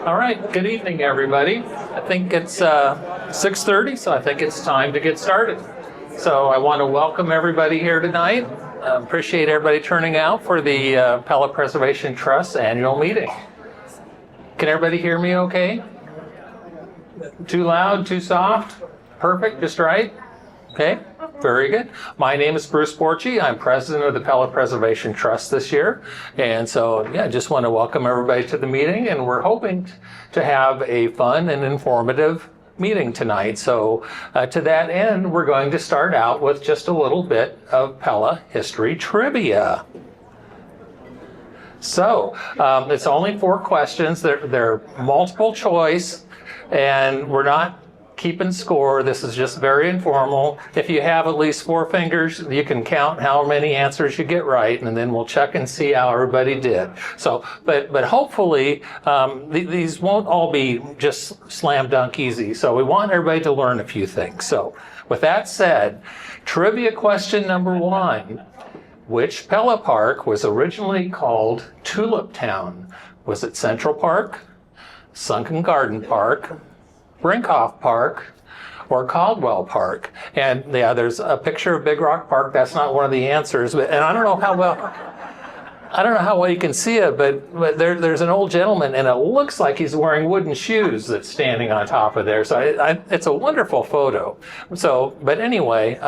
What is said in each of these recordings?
All right, good evening, everybody. I think it's 6:30, so I think it's time to get started. So I want to welcome everybody here tonight. Appreciate everybody turning out for the Pella Preservation Trust annual meeting. Can everybody hear me okay? Too loud, too soft? Perfect, just right? Okay, very good. My name is Bruce Borchi. I'm president of the Pella Preservation Trust this year. And so, yeah, just want to welcome everybody to the meeting. And we're hoping to have a fun and informative meeting tonight. So to that end, we're going to start out with just a little bit of Pella history trivia. So it's only 4 questions. They're multiple choice, and we're not keeping score. This is just very informal. If you have at least 4 fingers, you can count how many answers you get right, and then we'll check and see how everybody did. So, but hopefully these won't all be just slam dunk easy. So we want everybody to learn a few things. So with that said, trivia question number 1. Which Pella Park was originally called Tulip Town? Was it Central Park, Sunken Garden Park, Brinkhoff Park, or Caldwell Park? And yeah, there's a picture of Big Rock Park. That's not one of the answers, but and I don't know how well you can see it, but there's an old gentleman, and it looks like he's wearing wooden shoes that's standing on top of there. So it's a wonderful photo. So, but anyway,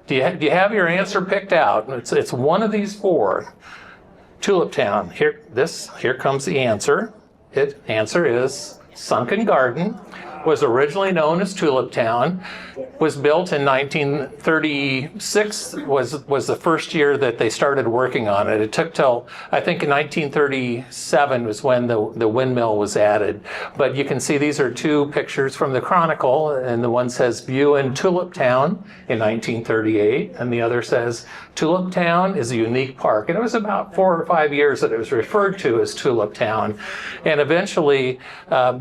do you have your answer picked out? It's one of these 4. Tulip Town. Here comes the answer. Answer is Sunken Garden. Was originally known as Tulip Town, was built in 1936, was the first year that they started working on it. It took till, I think in 1937 was when the windmill was added. But you can see these are 2 pictures from the Chronicle, and the one says View in Tulip Town in 1938, and the other says Tulip Town is a unique park. And it was about 4 or 5 years that it was referred to as Tulip Town. And eventually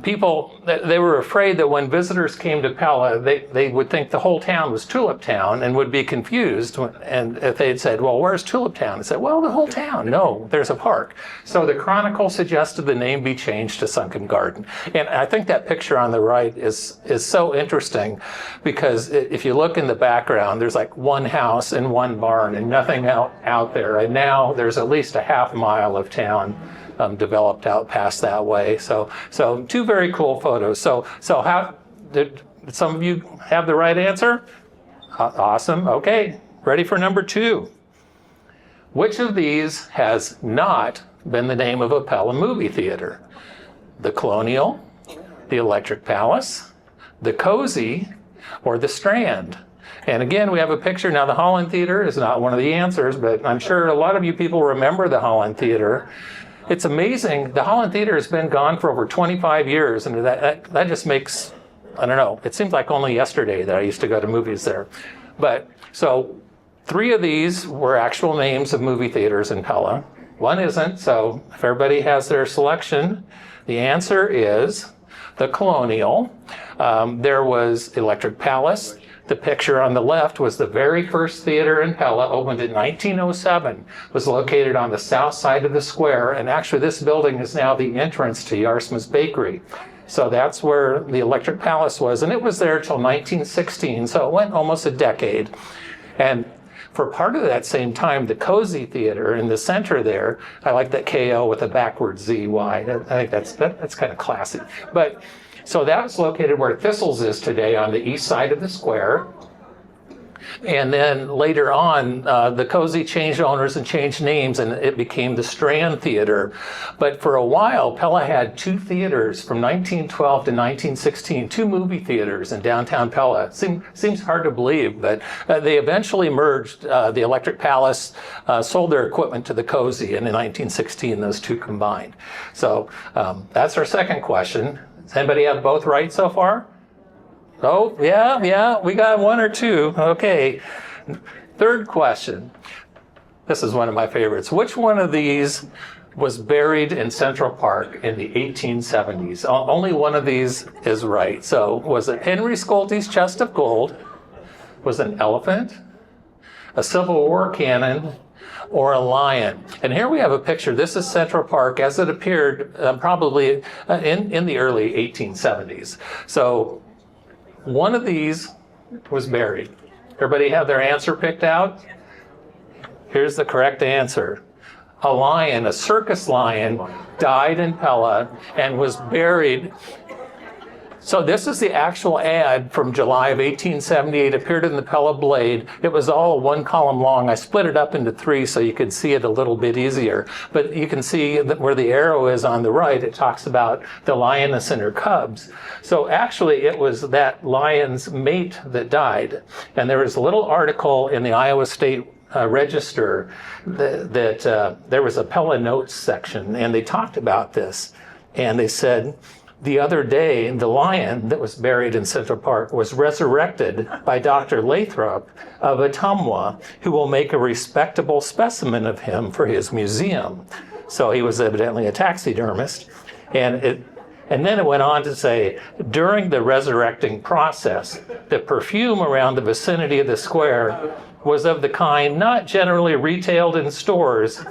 people, they were afraid that when visitors came to Pella, they would think the whole town was Tulip Town and would be confused. And if they had said, well, where's Tulip Town? They said, well, the whole town. No, there's a park. So the Chronicle suggested the name be changed to Sunken Garden. And I think that picture on the right is so interesting, because if you look in the background, there's like 1 house and 1 barn and nothing out there. And now there's at least a half mile of town developed out past that way. So 2 very cool photos. So how did some of you have the right answer? Awesome. Okay, ready for number 2. Which of these has not been the name of a Pella movie theater? The Colonial, the Electric Palace, the Cozy, or the Strand? And again, we have a picture. Now, the Holland Theater is not one of the answers, but I'm sure a lot of you people remember the Holland Theater. It's amazing. The Holland Theater has been gone for over 25 years, and that just makes, I don't know, it seems like only yesterday that I used to go to movies there. But so 3 of these were actual names of movie theaters in Pella. 1 isn't, so if everybody has their selection, the answer is the Colonial. There was Electric Palace. The picture on the left was the very first theater in Pella, opened in 1907, was located on the south side of the square, and actually this building is now the entrance to Jarsma's Bakery. So that's where the Electric Palace was, and it was there till 1916, so it went almost a decade. And for part of that same time, the Cozy Theater in the center there, I like that KO with a backwards ZY. I think that's kind of classy. But so that was located where Thistles is today, on the east side of the square. And then later on, the Cozy changed owners and changed names, and it became the Strand Theater. But for a while, Pella had 2 theaters from 1912 to 1916, 2 movie theaters in downtown Pella. Seems hard to believe, but they eventually merged. The Electric Palace sold their equipment to the Cozy, and in 1916, those 2 combined. So that's our second question. Does anybody have both right so far? Oh, yeah, we got 1 or 2. Okay. Third question. This is one of my favorites. Which one of these was buried in Central Park in the 1870s? Only one of these is right. So was it Henry Scholte's chest of gold? Was it an elephant? A Civil War cannon? or a lion. And here we have a picture. This is Central Park as it appeared probably in the early 1870s. So one of these was buried. Everybody have their answer picked out? Here's the correct answer. A lion, a circus lion, died in Pella and was buried. So this is the actual ad from July of 1878, appeared in the Pella Blade. It was all one column long. I split it up into three so you could see it a little bit easier. But you can see that where the arrow is on the right, it talks about the lioness and her cubs. So actually it was that lion's mate that died. And there was a little article in the Iowa State Register that there was a Pella Notes section, and they talked about this. And they said, the other day, the lion that was buried in Central Park was resurrected by Dr. Lathrop of Ottumwa, who will make a respectable specimen of him for his museum. So he was evidently a taxidermist. And then it went on to say, during the resurrecting process, the perfume around the vicinity of the square was of the kind not generally retailed in stores,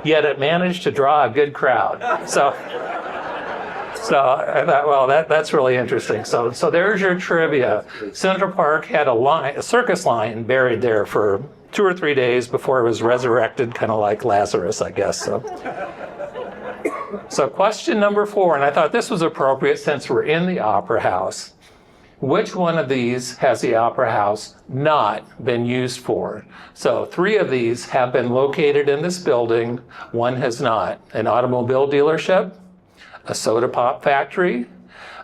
yet it managed to draw a good crowd. So I thought, well, that's really interesting. So there's your trivia. Central Park had a circus lion buried there for 2 or 3 days before it was resurrected, kind of like Lazarus, I guess. So question number 4, and I thought this was appropriate since we're in the Opera House. Which one of these has the Opera House not been used for? So 3 of these have been located in this building. 1 has not. An automobile dealership, a soda pop factory,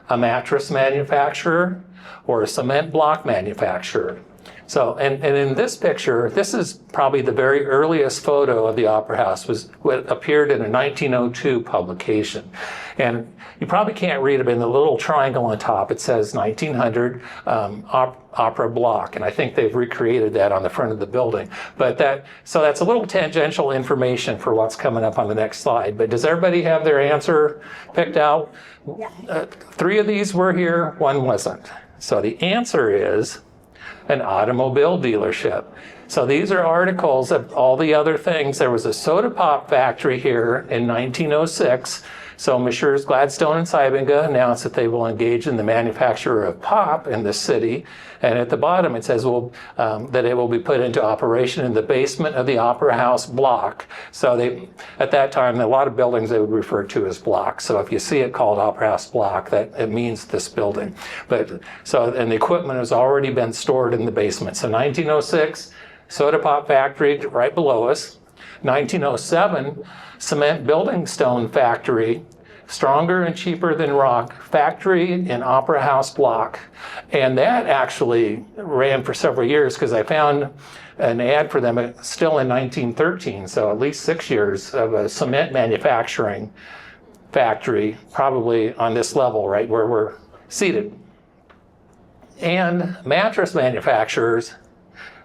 a mattress manufacturer, or a cement block manufacturer. So, and in this picture, this is probably the very earliest photo of the Opera House, was what appeared in a 1902 publication. And you probably can't read it, but in the little triangle on top, it says 1900 Opera Block. And I think they've recreated that on the front of the building. But so that's a little tangential information for what's coming up on the next slide. But does everybody have their answer picked out? Yeah. 3 of these were here, 1 wasn't. So the answer is an automobile dealership. So these are articles of all the other things. There was a soda pop factory here in 1906. So Messrs. Gladstone and Seibinger announced that they will engage in the manufacture of pop in the city. And at the bottom it says that it will be put into operation in the basement of the Opera House block. So at that time, a lot of buildings they would refer to as blocks. So if you see it called Opera House block, that it means this building. And the equipment has already been stored in the basement. So 1906, soda pop factory right below us. 1907, cement building stone factory, stronger and cheaper than rock, factory in Opera House block. And that actually ran for several years because I found an ad for them still in 1913, so at least 6 years of a cement manufacturing factory, probably on this level, right where we're seated. And mattress manufacturers,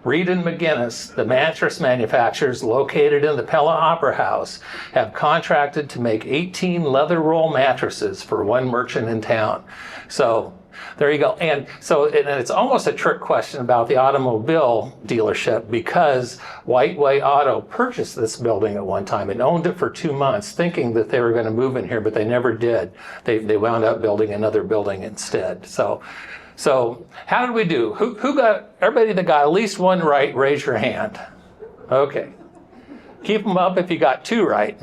Reed and McGinnis, the mattress manufacturers located in the Pella Opera House, have contracted to make 18 leather roll mattresses for one merchant in town. So there you go. And so it's almost a trick question about the automobile dealership, because White Way Auto purchased this building at one time and owned it for 2 months, thinking that they were going to move in here, but they never did. They wound up building another building instead. So how did we do? Who got, everybody that got at least 1 right, raise your hand. Okay. Keep them up if you got 2 right.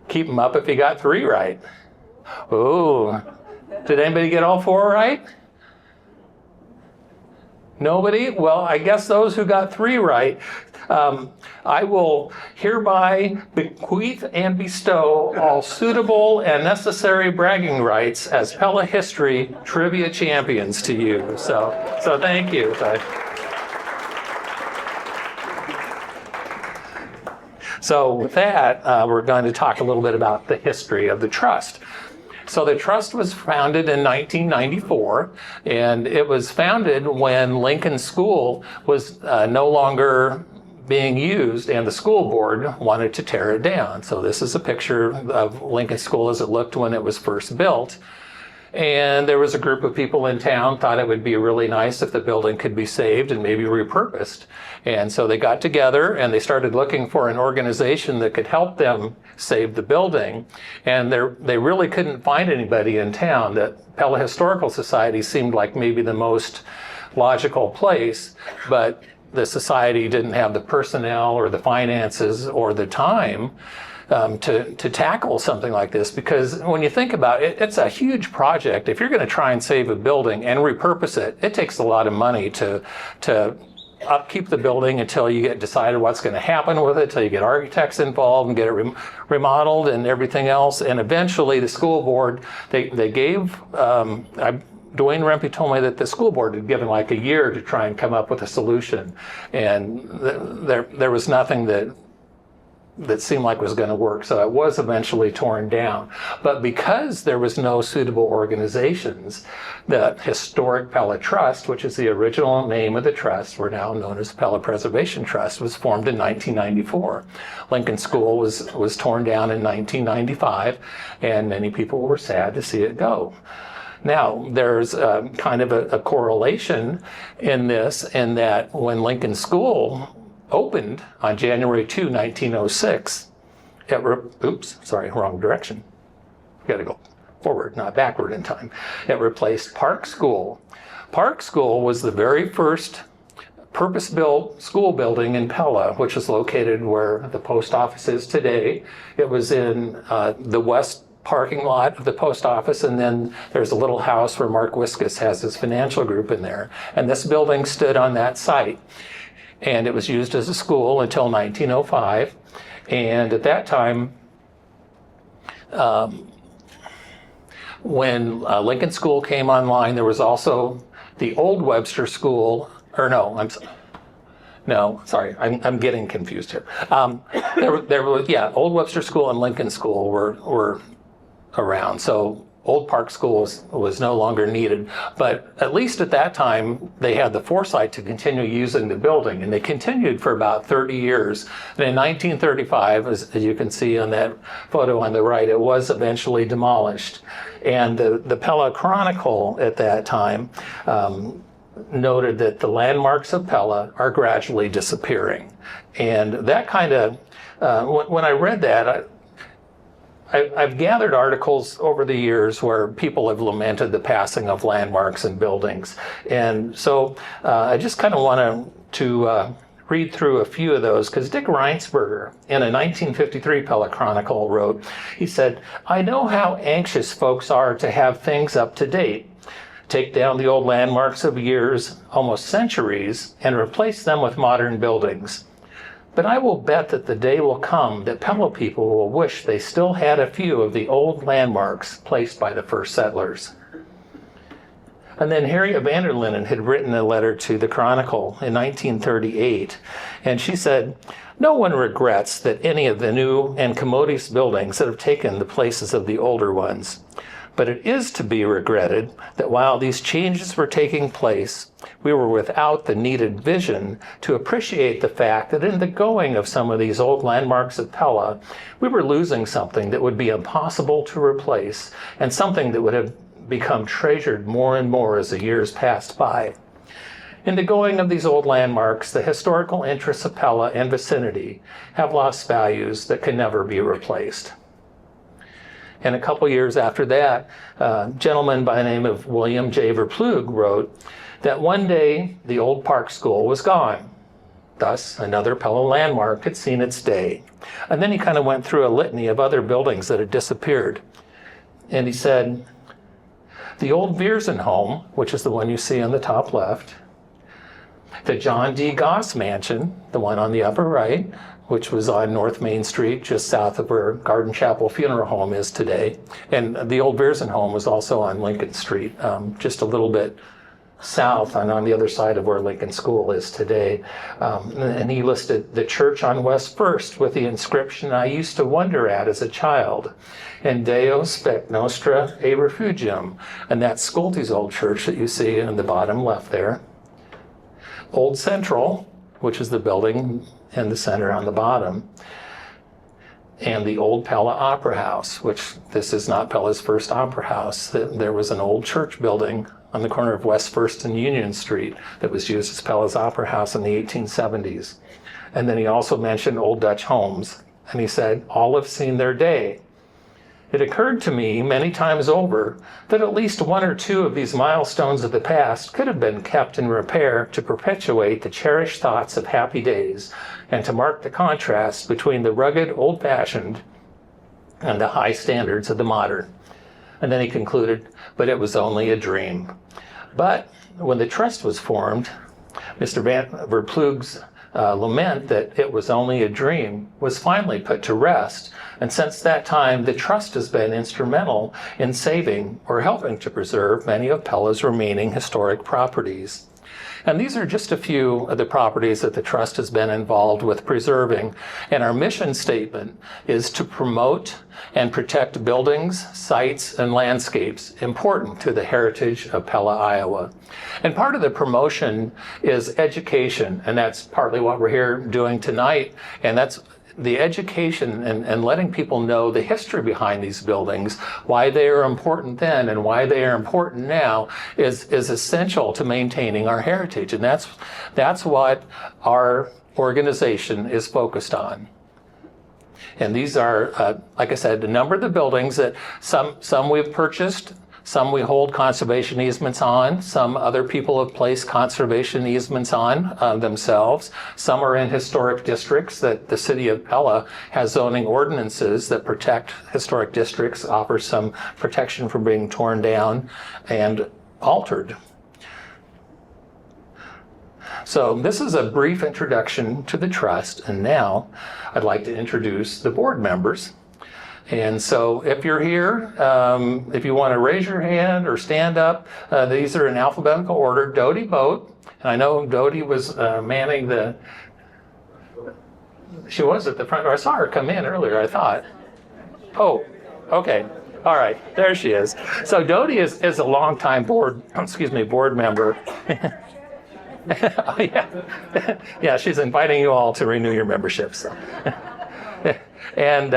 Keep them up if you got 3 right. Ooh. Did anybody get all 4 right? Nobody? Well, I guess those who got 3 right, I will hereby bequeath and bestow all suitable and necessary bragging rights as Pella History Trivia Champions to you. So thank you. So with that, we're going to talk a little bit about the history of the trust. So the trust was founded in 1994, and it was founded when Lincoln School was no longer being used, and the school board wanted to tear it down. So this is a picture of Lincoln School as it looked when it was first built. And there was a group of people in town thought it would be really nice if the building could be saved and maybe repurposed. And so they got together and they started looking for an organization that could help them save the building. And they really couldn't find anybody in town. That Pella Historical Society seemed like maybe the most logical place, but the society didn't have the personnel or the finances or the time to tackle something like this, because when you think about it, it's a huge project. If you're going to try and save a building and repurpose it, it takes a lot of money to upkeep the building until you get decided what's going to happen with it, until you get architects involved and get it remodeled and everything else. And eventually the school board, they gave, Dwayne Rempe told me that the school board had given like a year to try and come up with a solution. And there was nothing that seemed like was going to work. So it was eventually torn down. But because there was no suitable organizations, the Historic Pella Trust, which is the original name of the trust, we're now known as Pella Preservation Trust, was formed in 1994. Lincoln School was torn down in 1995, and many people were sad to see it go. Now, there's kind of a correlation in this, in that when Lincoln School opened on January 2, 1906, oops, sorry, wrong direction. Got to go forward, not backward in time. It replaced Park School. Park School was the very first purpose-built school building in Pella, which is located where the post office is today. It was in the west parking lot of the post office, and then there's a little house where Mark Wiskus has his financial group in there. And this building stood on that site. And it was used as a school until 1905. And at that time, when Lincoln School came online, there was also the old Webster School, or no, I'm getting confused here. There was, old Webster School and Lincoln School were around. So Old Park School was no longer needed, but at least at that time, they had the foresight to continue using the building, and they continued for about 30 years. And in 1935, as you can see on that photo on the right, it was eventually demolished. And the Pella Chronicle at that time noted that the landmarks of Pella are gradually disappearing. And that kind of, when I read that, I've gathered articles over the years where people have lamented the passing of landmarks and buildings. And so I just kind of want to read through a few of those, because Dick Reinsberger, in a 1953 Pella Chronicle, wrote, he said, "I know how anxious folks are to have things up to date. Take down the old landmarks of years, almost centuries, and replace them with modern buildings. But I will bet that the day will come that Pella people will wish they still had a few of the old landmarks placed by the first settlers." And then Harriet van der Linden had written a letter to the Chronicle in 1938, and she said, "No one regrets that any of the new and commodious buildings that have taken the places of the older ones. But it is to be regretted that while these changes were taking place, we were without the needed vision to appreciate the fact that in the going of some of these old landmarks of Pella, we were losing something that would be impossible to replace, and something that would have become treasured more and more as the years passed by. In the going of these old landmarks, the historical interests of Pella and vicinity have lost values that can never be replaced." And a couple years after that, a gentleman by the name of William J. Verplug wrote that one day the old Park School was gone. Thus, another Pella landmark had seen its day. And then he kind of went through a litany of other buildings that had disappeared. And he said, the old Viersen home, which is the one you see on the top left, the John D. Goss mansion, the one on the upper right, which was on North Main Street, just south of where Garden Chapel Funeral Home is today. And the old Viersen home was also on Lincoln Street, just a little bit south and on the other side of where Lincoln School is today. And he listed the church on West First with the inscription I used to wonder at as a child, and Deo spec nostra a refugium. And that's Scholte's old church that you see in the bottom left there. Old Central, which is the building in the center on the bottom. and the old Pella Opera House, which this is not Pella's first opera house. There was an old church building on the corner of West First and Union Street that was used as Pella's Opera House in the 1870s. And then he also mentioned old Dutch homes, and he said, all have seen their day. It occurred to me many times over that at least one or two of these milestones of the past could have been kept in repair to perpetuate the cherished thoughts of happy days and to mark the contrast between the rugged old-fashioned and the high standards of the modern. And then he concluded, but it was only a dream. But when the trust was formed, Mr. Van Verploeg's lament that it was only a dream was finally put to rest. And since that time, the trust has been instrumental in saving or helping to preserve many of Pella's remaining historic properties. And these are just a few of the properties that the trust has been involved with preserving. And our mission statement is to promote and protect buildings, sites, and landscapes important to the heritage of Pella, Iowa. And part of the promotion is education, and that's partly what we're here doing tonight. And that's the education and letting people know the history behind these buildings, why they are important then and why they are important now is essential to maintaining our heritage. And that's what our organization is focused on. And these are, like I said, a number of the buildings that some we've purchased, some we hold conservation easements on, some other people have placed conservation easements on themselves. Some are in historic districts that the city of Pella has zoning ordinances that protect historic districts, offer some protection from being torn down and altered. So this is a brief introduction to the trust, and now I'd like to introduce the board members. And so if you're here, if you want to raise your hand or stand up, these are in alphabetical order. Dodie Boat, and I know Dodie was manning she was at the front door. I saw her come in earlier, I thought. Oh, okay. All right, there she is. So Dodie is a longtime board member. Oh, yeah. Yeah, she's inviting you all to renew your membership. So. And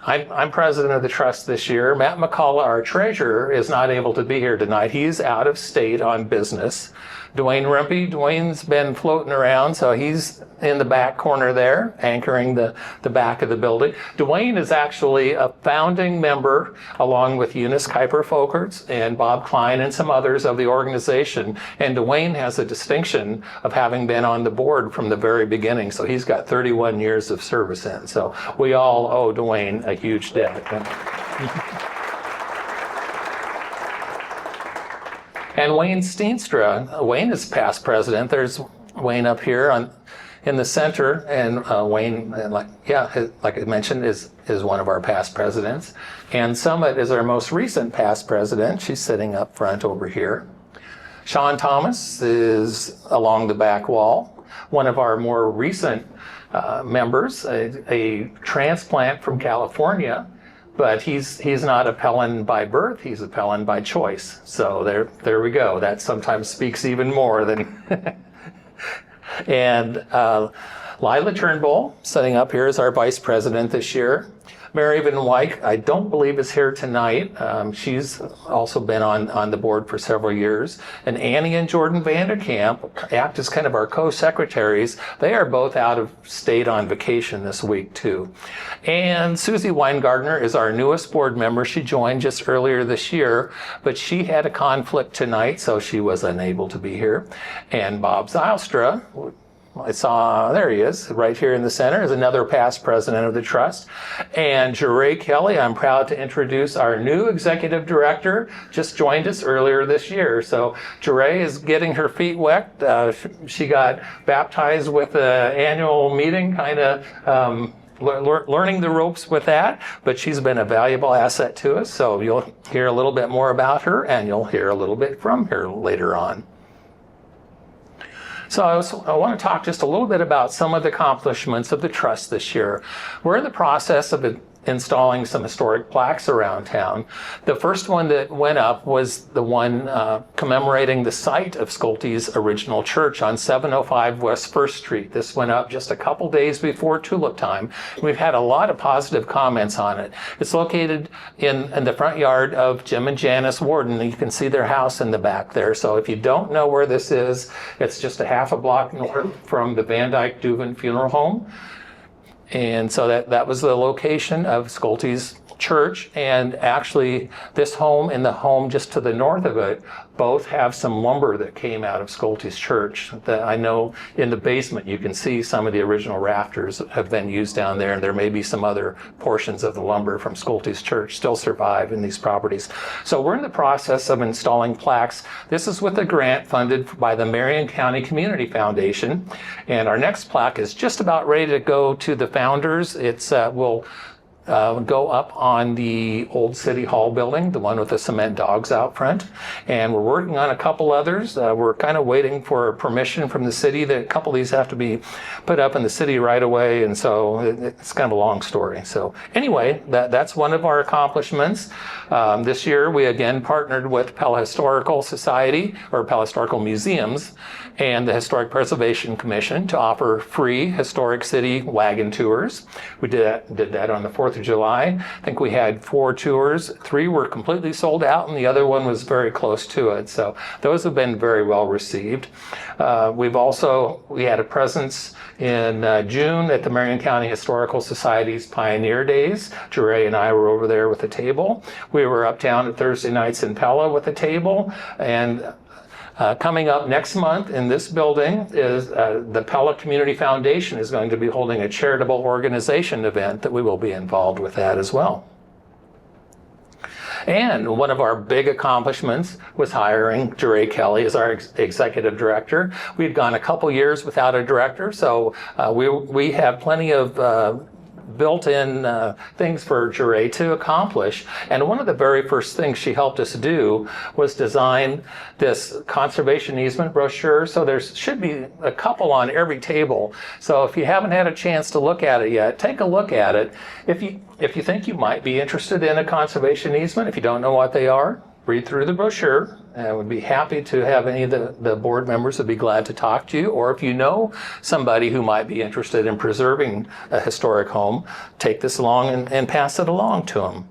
I'm president of the trust this year. Matt McCullough, our treasurer, is not able to be here tonight. He's out of state on business. Dwayne Rumpy, Dwayne's been floating around, so he's in the back corner there, anchoring the back of the building. Dwayne is actually a founding member, along with Eunice Kuiper-Folkerts and Bob Klein and some others of the organization. And Dwayne has a distinction of having been on the board from the very beginning, so he's got 31 years of service in. So we all owe Dwayne a huge debt. And Wayne Steenstra, Wayne is past president. There's Wayne up here in the center, and Wayne, like I mentioned, is one of our past presidents. And Summit is our most recent past president. She's sitting up front over here. Sean Thomas is along the back wall. One of our more recent members, a transplant from California. But he's not a Pellan by birth, he's a Pellan by choice. So there we go. That sometimes speaks even more than... And Lila Turnbull, sitting up here as our vice president this year. Mary Van Wyk, I don't believe is here tonight. She's also been on the board for several years. And Annie and Jordan Vanderkamp act as kind of our co-secretaries. They are both out of state on vacation this week too. And Susie Weingartner is our newest board member. She joined just earlier this year, but she had a conflict tonight, so she was unable to be here. And Bob Zylstra, I saw, there he is, right here in the center, is another past president of the trust. And Jeray Kelly, I'm proud to introduce our new executive director, just joined us earlier this year. So Jeray is getting her feet wet. She got baptized with the annual meeting, kind of learning the ropes with that, but she's been a valuable asset to us. So you'll hear a little bit more about her, and you'll hear a little bit from her later on. So I want to talk just a little bit about some of the accomplishments of the trust this year. We're in the process of installing some historic plaques around town. The first one that went up was the one commemorating the site of Scholte's original church on 705 West 1st Street. This went up just a couple days before tulip time. We've had a lot of positive comments on it. It's located in the front yard of Jim and Janice Warden. You can see their house in the back there. So if you don't know where this is, it's just a half a block north from the Van Dyke Duvin Funeral Home. And so that was the location of Scholte's church, and actually this home and the home just to the north of it both have some lumber that came out of Scholte's church. That I know in the basement you can see some of the original rafters have been used down there, and there may be some other portions of the lumber from Scholte's church still survive in these properties. So we're in the process of installing plaques. This is with a grant funded by the Marion County Community Foundation, and our next plaque is just about ready to go to the founders. It's will go up on the old City Hall building, the one with the cement dogs out front. And we're working on a couple others. We're kind of waiting for permission from the city. A couple of these have to be put up in the city right away. And so it's kind of a long story. So anyway, that's one of our accomplishments. This year, we again partnered with Pella Historical Society, or Pella Historical Museums, and the Historic Preservation Commission to offer free historic city wagon tours. We did that on the 4th of July. I think we had 4 tours. 3 were completely sold out, and the other one was very close to it. So those have been very well received. We had a presence in June at the Marion County Historical Society's Pioneer Days. Jure and I were over there with a table. We were uptown at Thursday nights in Pella with a table, and coming up next month in this building is the Pella Community Foundation is going to be holding a charitable organization event that we will be involved with that as well. And one of our big accomplishments was hiring Jure Kelly as our executive director. We'd gone a couple years without a director, so we have plenty of built-in things for Jure to accomplish. And one of the very first things she helped us do was design this conservation easement brochure. So there should be a couple on every table. So if you haven't had a chance to look at it yet, take a look at it. If you think you might be interested in a conservation easement, if you don't know what they are, read through the brochure. And I would be happy to have any of the board members would be glad to talk to you. Or if you know somebody who might be interested in preserving a historic home, take this along and pass it along to them.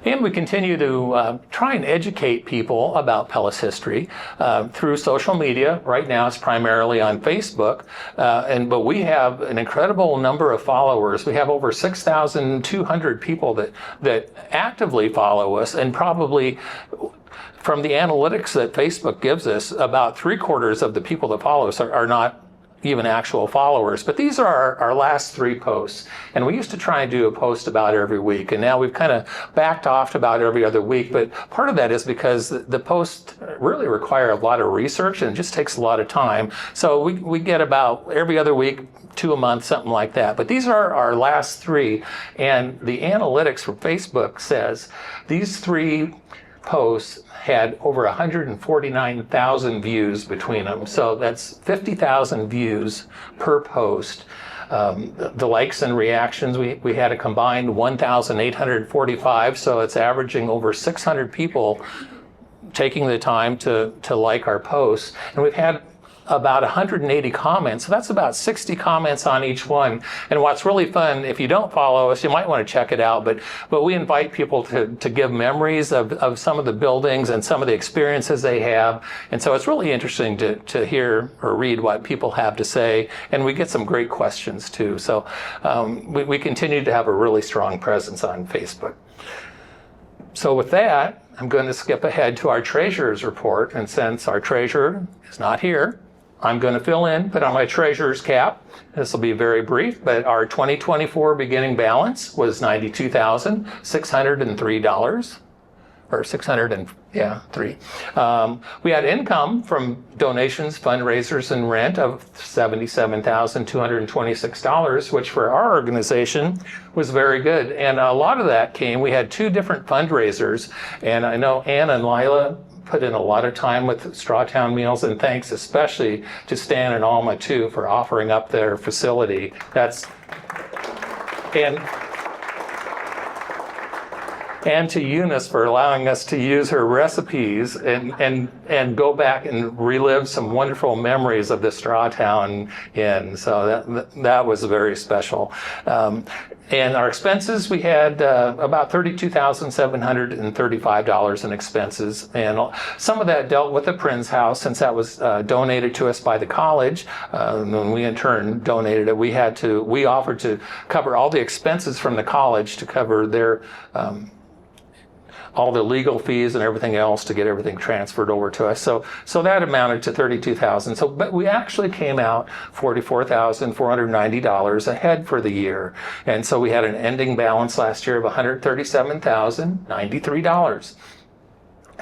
And we continue to try and educate people about Pella's history through social media. Right now it's primarily on Facebook, but we have an incredible number of followers. We have over 6,200 people that actively follow us, and probably from the analytics that Facebook gives us, about 3/4 of the people that follow us are not even actual followers. But these are our last 3 posts. And we used to try and do a post about every week. And now we've kind of backed off to about every other week. But part of that is because the posts really require a lot of research, and it just takes a lot of time. So we get about every other week, 2 a month, something like that. But these are our last 3. And the analytics from Facebook says these 3 posts had over 149,000 views between them. So that's 50,000 views per post. The likes and reactions, we had a combined 1,845, so it's averaging over 600 people taking the time to like our posts. And we've had about 180 comments. So that's about 60 comments on each one. And what's really fun, if you don't follow us, you might want to check it out, but we invite people to give memories of some of the buildings and some of the experiences they have. And so it's really interesting to hear or read what people have to say. And we get some great questions too. So we continue to have a really strong presence on Facebook. So with that, I'm going to skip ahead to our treasurer's report. And since our treasurer is not here, I'm going to fill in, put on my treasurer's cap. This will be very brief, but our 2024 beginning balance was $92,603, or 603. We had income from donations, fundraisers, and rent of $77,226, which for our organization was very good. And a lot of that came, we had 2 different fundraisers, and I know Ann and Lila put in a lot of time with Strawtown Meals, and thanks especially to Stan and Alma too for offering up their facility. And to Eunice for allowing us to use her recipes and go back and relive some wonderful memories of the Strawtown Inn. So that was very special. And our expenses, we had about $32,735 in expenses. And some of that dealt with the Prins House, since that was donated to us by the college. And we in turn donated it. We offered to cover all the expenses from the college to cover their all the legal fees and everything else to get everything transferred over to us. So that amounted to $32,000. But we actually came out $44,490 ahead for the year. And so we had an ending balance last year of $137,093.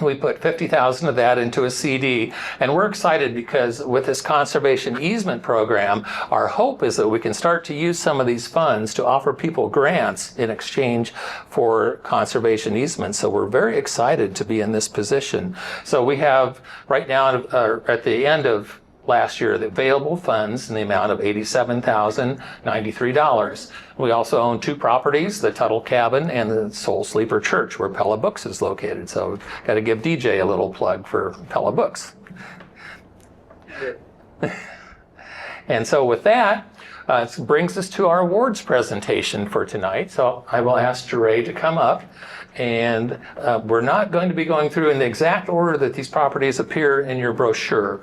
We put $50,000 of that into a CD, and we're excited because with this conservation easement program, our hope is that we can start to use some of these funds to offer people grants in exchange for conservation easements. So we're very excited to be in this position. So we have right now at the end of last year the available funds in the amount of $87,093. We also own 2 properties, the Tuttle Cabin and the Soul Sleeper Church, where Pella Books is located. So got to give DJ a little plug for Pella Books. And so with that, it brings us to our awards presentation for tonight. So I will ask Jeray to come up. And we're not going to be going through in the exact order that these properties appear in your brochure.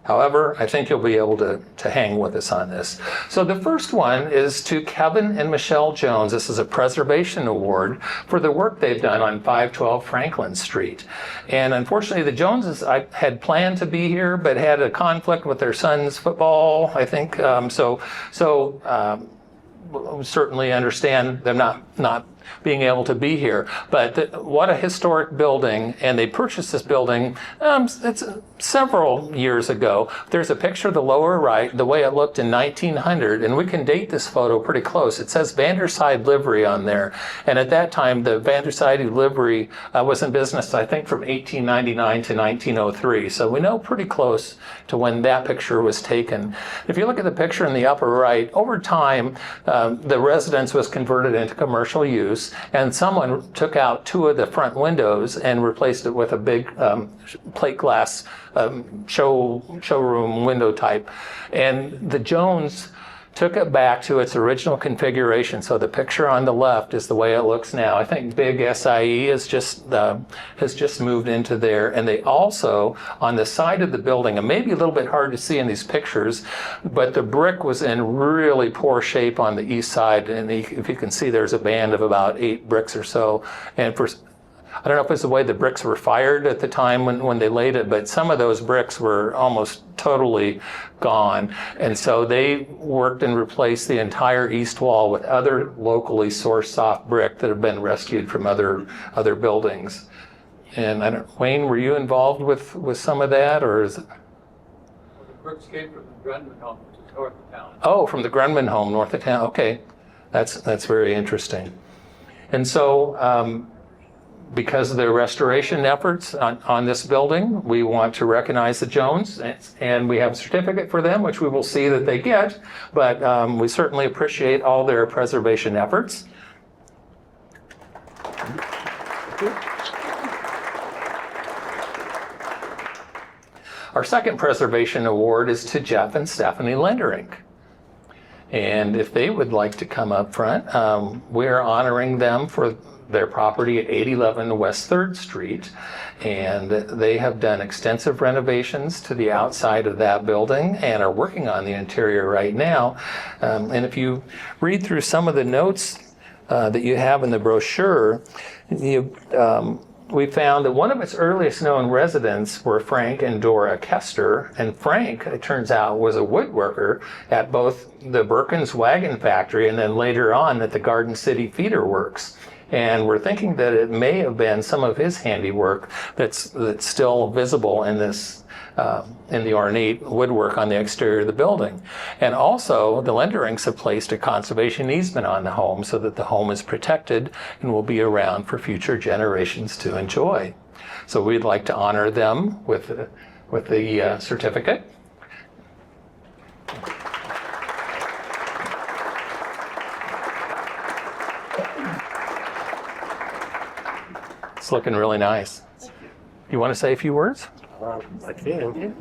However, I think you'll be able to hang with us on this. So the first one is to Kevin and Michelle Jones. This is a preservation award for the work they've done on 512 Franklin Street. And unfortunately, the Joneses had planned to be here, but had a conflict with their son's football, I think. We certainly understand them not being able to be here. But what a historic building, and they purchased this building it's several years ago. There's a picture of the lower right, the way it looked in 1900, and we can date this photo pretty close. It says Vanderside Livery on there, and at that time the Vanderside Livery was in business, I think, from 1899 to 1903, so we know pretty close to when that picture was taken. If you look at the picture in the upper right, over time the residence was converted into commercial use, and someone took out 2 of the front windows and replaced it with a big plate glass showroom window type. And the Jones took it back to its original configuration. So the picture on the left is the way it looks now. I think Big SIE has just moved into there. And they also, on the side of the building, and maybe a little bit hard to see in these pictures, but the brick was in really poor shape on the east side. And if you can see, there's a band of about 8 bricks or so. And I don't know if it's the way the bricks were fired at the time when they laid it, but some of those bricks were almost totally gone. And so they worked and replaced the entire east wall with other locally sourced soft brick that have been rescued from other buildings. And Wayne, were you involved with some of that, or is it? Well, the bricks came from the Grunman home, which is north of town. Oh, from the Grunman home, north of town. Okay, that's very interesting. And so, because of their restoration efforts on this building, we want to recognize the Jones, and we have a certificate for them, which we will see that they get, but we certainly appreciate all their preservation efforts. Our second preservation award is to Jeff and Stephanie Lenderink. And if they would like to come up front, we're honoring them for their property at 811 West 3rd Street, and they have done extensive renovations to the outside of that building and are working on the interior right now. And if you read through some of the notes that you have in the brochure, we found that one of its earliest known residents were Frank and Dora Kester, and Frank, it turns out, was a woodworker at both the Birkins Wagon Factory and then later on at the Garden City Feeder Works. And we're thinking that it may have been some of his handiwork that's still visible in this, in the ornate woodwork on the exterior of the building. And also, the Lenderinks have placed a conservation easement on the home so that the home is protected and will be around for future generations to enjoy. So we'd like to honor them with the certificate. It's looking really nice. You want to say a few words? I can.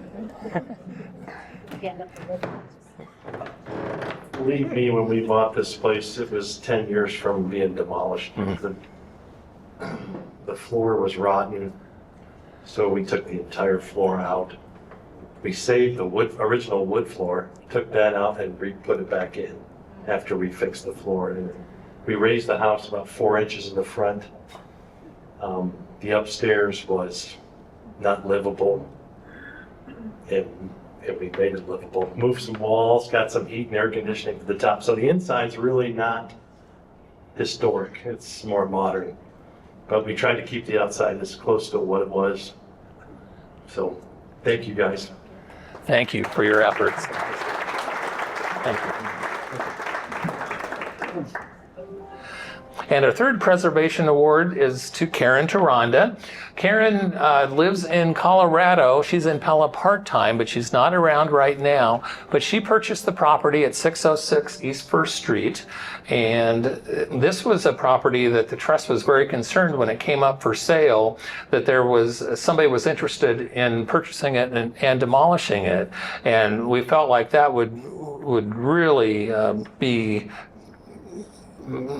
Believe me, when we bought this place, it was 10 years from being demolished. The floor was rotten, so we took the entire floor out. We saved the original wood floor, took that out and put it back in after we fixed the floor. And we raised the house about 4 inches in the front. The upstairs was not livable, and we made it livable. Moved some walls, got some heat and air conditioning to the top. So the inside's really not historic. It's more modern. But we tried to keep the outside as close to what it was. So thank you, guys. Thank you for your efforts. Thank you. And our third preservation award is to Karen Taronda. Karen lives in Colorado. She's in Pella part-time, but she's not around right now. But she purchased the property at 606 East First Street. And this was a property that the trust was very concerned when it came up for sale, that somebody was interested in purchasing it and demolishing it. And we felt like that would really be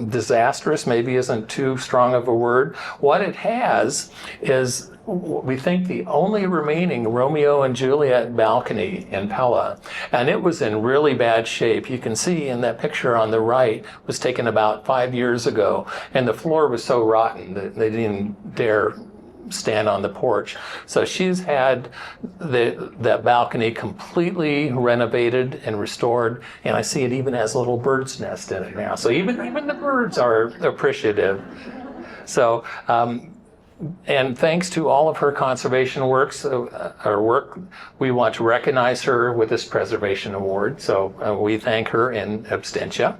disastrous, maybe isn't too strong of a word. What it has is, we think, the only remaining Romeo and Juliet balcony in Pella. And it was in really bad shape. You can see in that picture on the right, was taken about 5 years ago. And the floor was so rotten that they didn't dare stand on the porch. So she's had that balcony completely renovated and restored, and I see it even has a little bird's nest in it now. So even the birds are appreciative. So and thanks to all of her conservation work, we want to recognize her with this preservation award. So we thank her in absentia.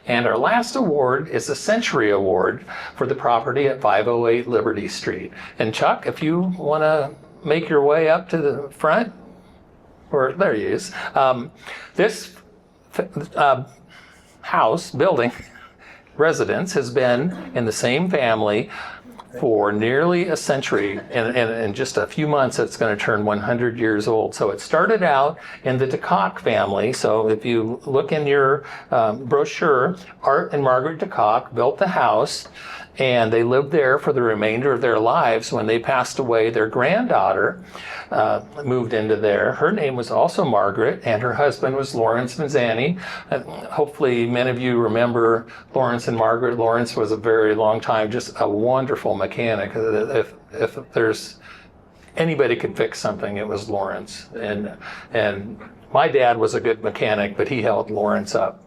And our last award is the Century Award for the property at 508 Liberty Street. And Chuck, if you want to make your way up to the front, or there he is. This building, residence has been in the same family for nearly a century, and in just a few months it's going to turn 100 years old. So it started out in the DeCock family. So if you look in your brochure, Art and Margaret DeCock built the house, and they lived there for the remainder of their lives. When they passed away, their granddaughter moved into there. Her name was also Margaret, and her husband was Lawrence Manzani. Hopefully many of you remember Lawrence and Margaret. Lawrence was a very long time just a wonderful mechanic. If there's anybody could fix something, it was Lawrence. And my dad was a good mechanic, but he held Lawrence up,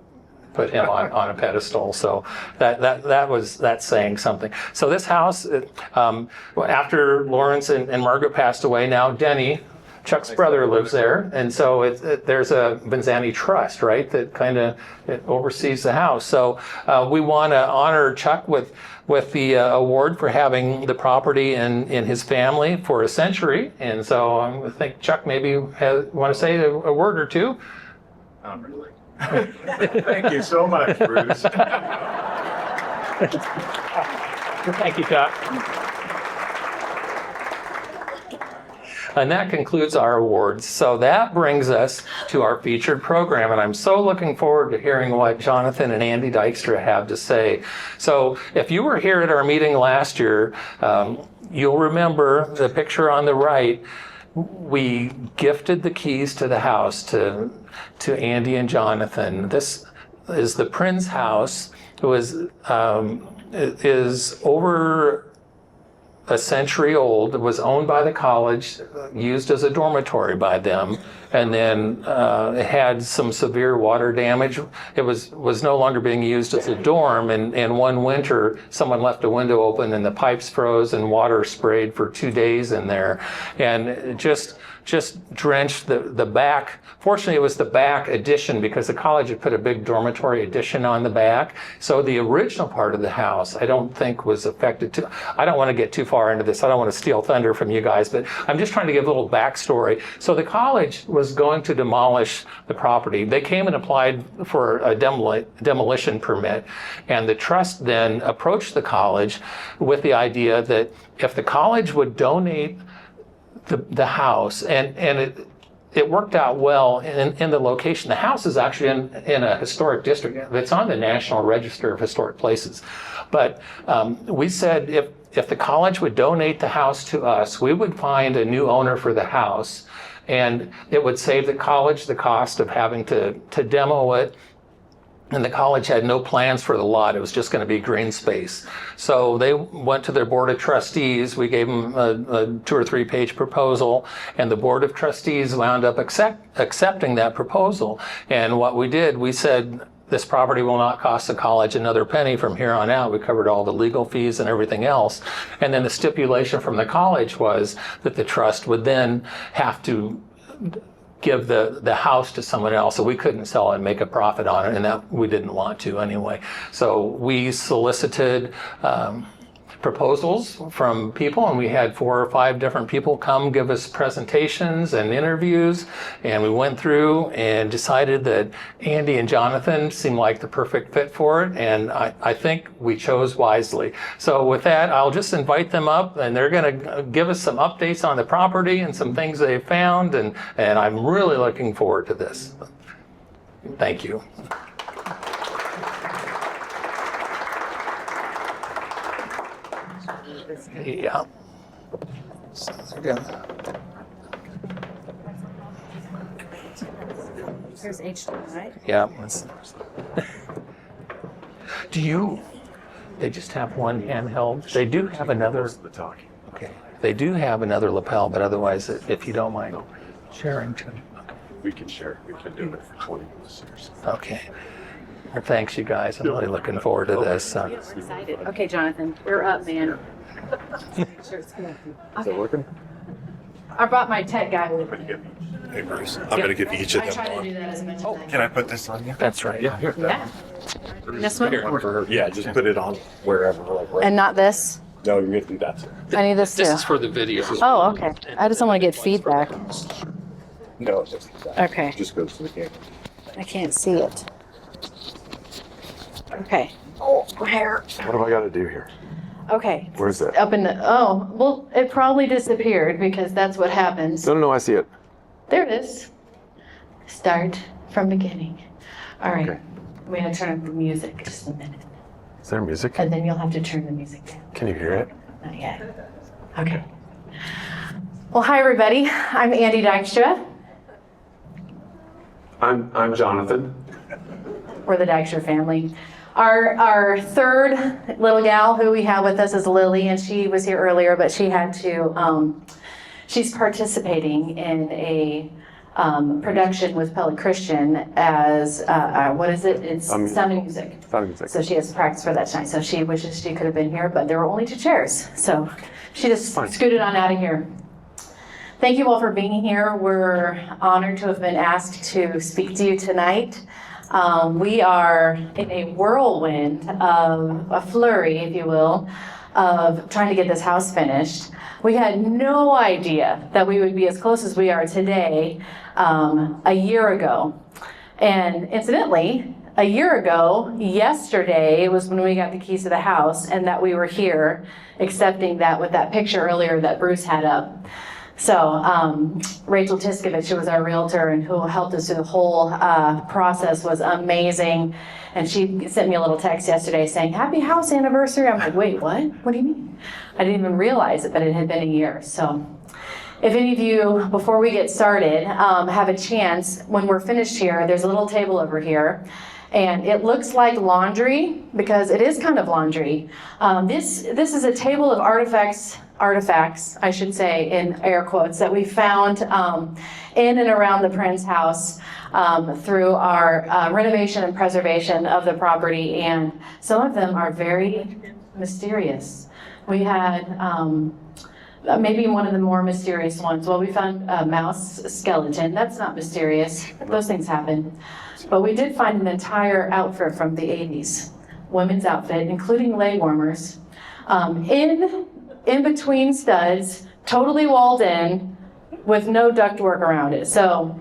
put him on a pedestal. So that's saying something. So this house, after Lawrence and Margaret passed away, now Denny, Chuck's brother, lives there. And so there's a Vanzani Trust, right, that kind of oversees the house. So we want to honor Chuck with the award for having the property in his family for a century. And so I think Chuck maybe want to say a word or two. Not really. Thank you so much, Bruce. Thank you, Chuck. And that concludes our awards. So that brings us to our featured program. And I'm so looking forward to hearing what Jonathan and Andi Dykstra have to say. So if you were here at our meeting last year, you'll remember the picture on the right. We gifted the keys to the house to Andi and Jonathan. This is the Prins House. It is over a century old. It was owned by the college, used as a dormitory by them, and then it had some severe water damage. It was no longer being used as a dorm, and one winter someone left a window open and the pipes froze and water sprayed for 2 days in there, and just just drenched the back. Fortunately, it was the back addition because the college had put a big dormitory addition on the back. So the original part of the house, I don't think was affected too. I don't want to get too far into this. I don't want to steal thunder from you guys, but I'm just trying to give a little backstory. So the college was going to demolish the property. They came and applied for a demolition permit, and the trust then approached the college with the idea that if the college would donate the house, and it worked out well in the location. The house is actually in a historic district. It's on the National Register of Historic Places. But we said if the college would donate the house to us, we would find a new owner for the house, and it would save the college the cost of having to demo it. And the college had no plans for the lot. It was just going to be green space. So they went to their board of trustees. We gave them a 2 or 3 page proposal, and the board of trustees wound up accepting that proposal. And what we did, we said, this property will not cost the college another penny from here on out. We covered all the legal fees and everything else. And then the stipulation from the college was that the trust would then have to give the house to someone else, so we couldn't sell it and make a profit on it, and that we didn't want to anyway. So we solicited proposals from people, and we had 4 or 5 different people come give us presentations and interviews, and we went through and decided that Andy and Jonathan seemed like the perfect fit for it, and I think we chose wisely. So with that, I'll just invite them up, and they're going to give us some updates on the property and some things they found, and I'm really looking forward to this. Thank you. Yeah. Here's H2, right? Yeah. They just have one handheld? They do have another. Okay. They do have another lapel, but otherwise, if you don't mind sharing too. We can share. We can do it for 20 listeners. Okay. Well, thanks, you guys. I'm really looking forward to this. I'm excited. Okay, Jonathan, you're up, man. Sure, it's connected. Is it working? I brought my tech guy with me. Hey, Bruce. I'm going to give each of I them try to do one. that as much as I can. Can I put this on you? That's right. Yeah, here. Yeah. This one? One for her. Yeah, just put it on wherever. Like, right. And not this? No, you're going to do that too. I need this too. This is for the video. Oh, okay. I just don't want to get feedback. No, it's just that. Okay. It just goes to the camera. I can't see it. Okay. Oh, my hair. What have I got to do here? Okay. Where's it? Up in the, oh, well, it probably disappeared because that's what happens. No, I see it. There it is. Start from beginning. All right. Okay. I'm going to turn up the music just a minute. Is there music? And then you'll have to turn the music down. Can you hear it? Not yet. Okay. Well, hi, everybody. I'm Andi Dykstra. I'm Jonathan. We're the Dykstra family. Our third little gal who we have with us is Lily, and she was here earlier, but she had to, she's participating in a production with Pella Christian as, what is it? It's sound and music. Sound and music. So she has to practice for that tonight. So she wishes she could have been here, but there were only 2 chairs. So she just scooted on out of here. Thank you all for being here. We're honored to have been asked to speak to you tonight. We are in a whirlwind of a flurry, if you will, of trying to get this house finished. We had no idea that we would be as close as we are today a year ago. And incidentally, a year ago, yesterday, was when we got the keys to the house, and that we were here accepting that with that picture earlier that Bruce had up. So Rachel Tiskovich, who was our realtor and who helped us through the whole process, was amazing. And she sent me a little text yesterday saying, "Happy house anniversary." I'm like, wait, what? What do you mean? I didn't even realize it, but it had been a year. So if any of you, before we get started, have a chance, when we're finished here, there's a little table over here. And it looks like laundry because it is kind of laundry. This is a table of artifacts, I should say, in air quotes, that we found in and around the Prins House through our renovation and preservation of the property. And some of them are very mysterious. We had maybe one of the more mysterious ones. Well, we found a mouse skeleton. That's not mysterious. Those things happen. But we did find an entire outfit from the 80s, women's outfit, including leg warmers, in between studs, totally walled in, with no ductwork around it. So,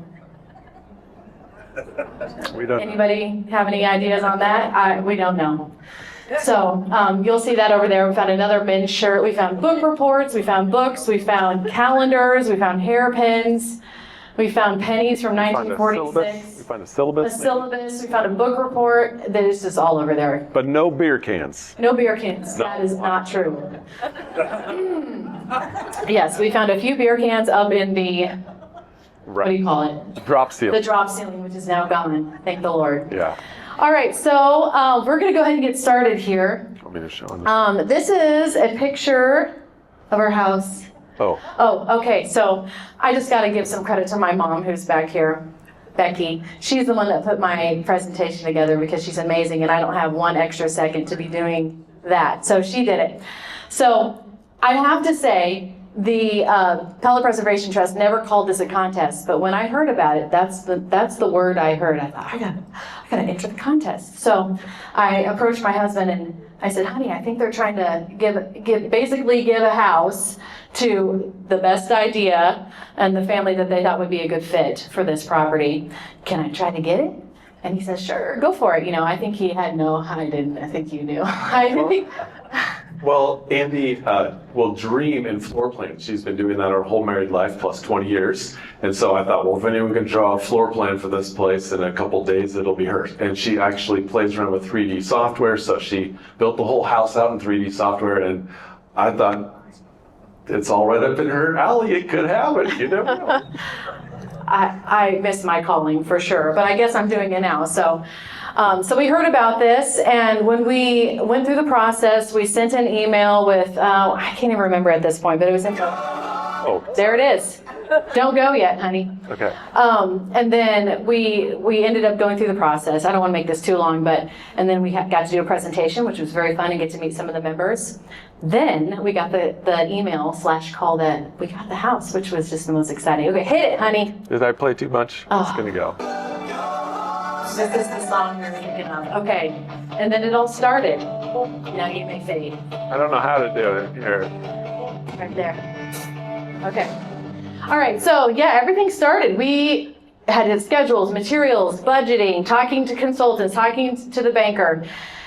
anybody have any ideas on that? We don't know. So you'll see that over there. We found another men's shirt. We found book reports. We found books. We found calendars. We found hairpins. We found pennies from 1946. We found a syllabus. A syllabus. We found a book report. This is all over there. But no beer cans. No beer cans. No. That is not true. Yes, we found a few beer cans up in the, what do you call it? Drop seal. The drop ceiling, which is now gone. Thank the Lord. Yeah. All right, so we're going to go ahead and get started here. Want me to show them? This is a picture of our house. Oh. Oh, okay. So I just got to give some credit to my mom, who's back here, Becky. She's the one that put my presentation together because she's amazing, and I don't have one extra second to be doing that. So she did it. So I have to say, the Pella Preservation Trust never called this a contest, but when I heard about it, that's the word I heard. I thought, I gotta enter the contest. So I approached my husband and I said, honey, I think they're trying to basically give a house to the best idea and the family that they thought would be a good fit for this property. Can I try to get it? And he says, sure, go for it. You know, I think he had I didn't. I think you knew. Well, Andy will dream in floor plans. She's been doing that her whole married life plus 20 years. And so I thought, well, if anyone can draw a floor plan for this place in a couple days, it'll be her. And she actually plays around with 3D software. So she built the whole house out in 3D software. And I thought, it's all right up in her alley. It could happen. You never know. I missed my calling for sure, but I guess I'm doing it now. So we heard about this, and when we went through the process, we sent an email with, I can't even remember at this point, but it was Oh. there it is. Don't go yet, honey. Okay. And then we ended up going through the process. I don't want to make this too long, and then we got to do a presentation, which was very fun, and get to meet some of the members. Then we got the email / call that we got the house, which was just the most exciting. Okay, hit it, honey. Did I play too much? It's going to go. This is the song we were thinking of. Okay, and then it all started. Now you may fade. I don't know how to do it. Here. Right there. Okay. All right, so yeah, everything started. We had schedules, materials, budgeting, talking to consultants, talking to the banker.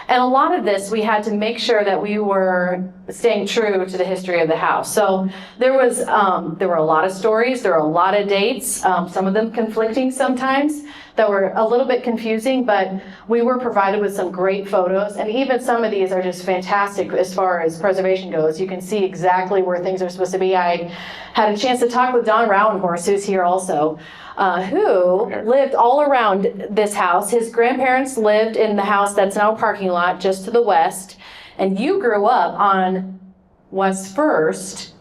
And a lot of this, we had to make sure that we were staying true to the history of the house. So there were a lot of stories, there were a lot of dates, some of them conflicting sometimes, that were a little bit confusing, but we were provided with some great photos. And even some of these are just fantastic as far as preservation goes. You can see exactly where things are supposed to be. I had a chance to talk with Don Rowenhorst, who's here also, who lived all around this house. His grandparents lived in the house that's now a parking lot just to the west. And you grew up on West First,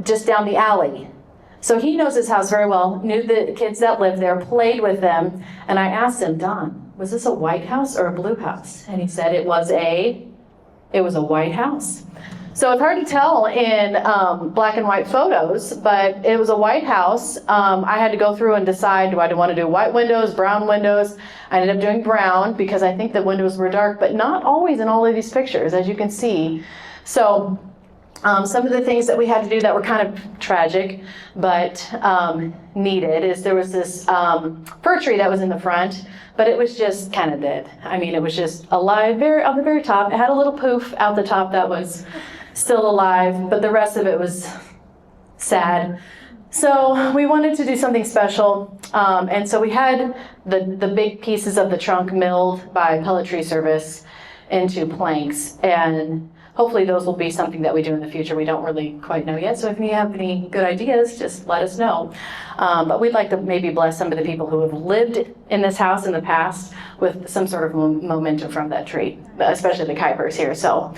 just down the alley. So he knows his house very well, knew the kids that lived there, played with them. And I asked him, Don, was this a white house or a blue house? And he said it was a white house. So it's hard to tell in black and white photos, but it was a white house. I had to go through and decide, do I want to do white windows, brown windows? I ended up doing brown because I think the windows were dark, but not always in all of these pictures, as you can see. So some of the things that we had to do that were kind of tragic, but needed, is there was this fir tree that was in the front, but it was just kind of dead. I mean, it was just alive on the very top. It had a little poof out the top that was still alive, but the rest of it was sad. So we wanted to do something special, and so we had the big pieces of the trunk milled by pellet tree service into planks, and hopefully those will be something that we do in the future. We don't really quite know yet, so if you have any good ideas, just let us know. But we'd like to maybe bless some of the people who have lived in this house in the past with some sort of momentum from that tree, especially the Kuipers here. So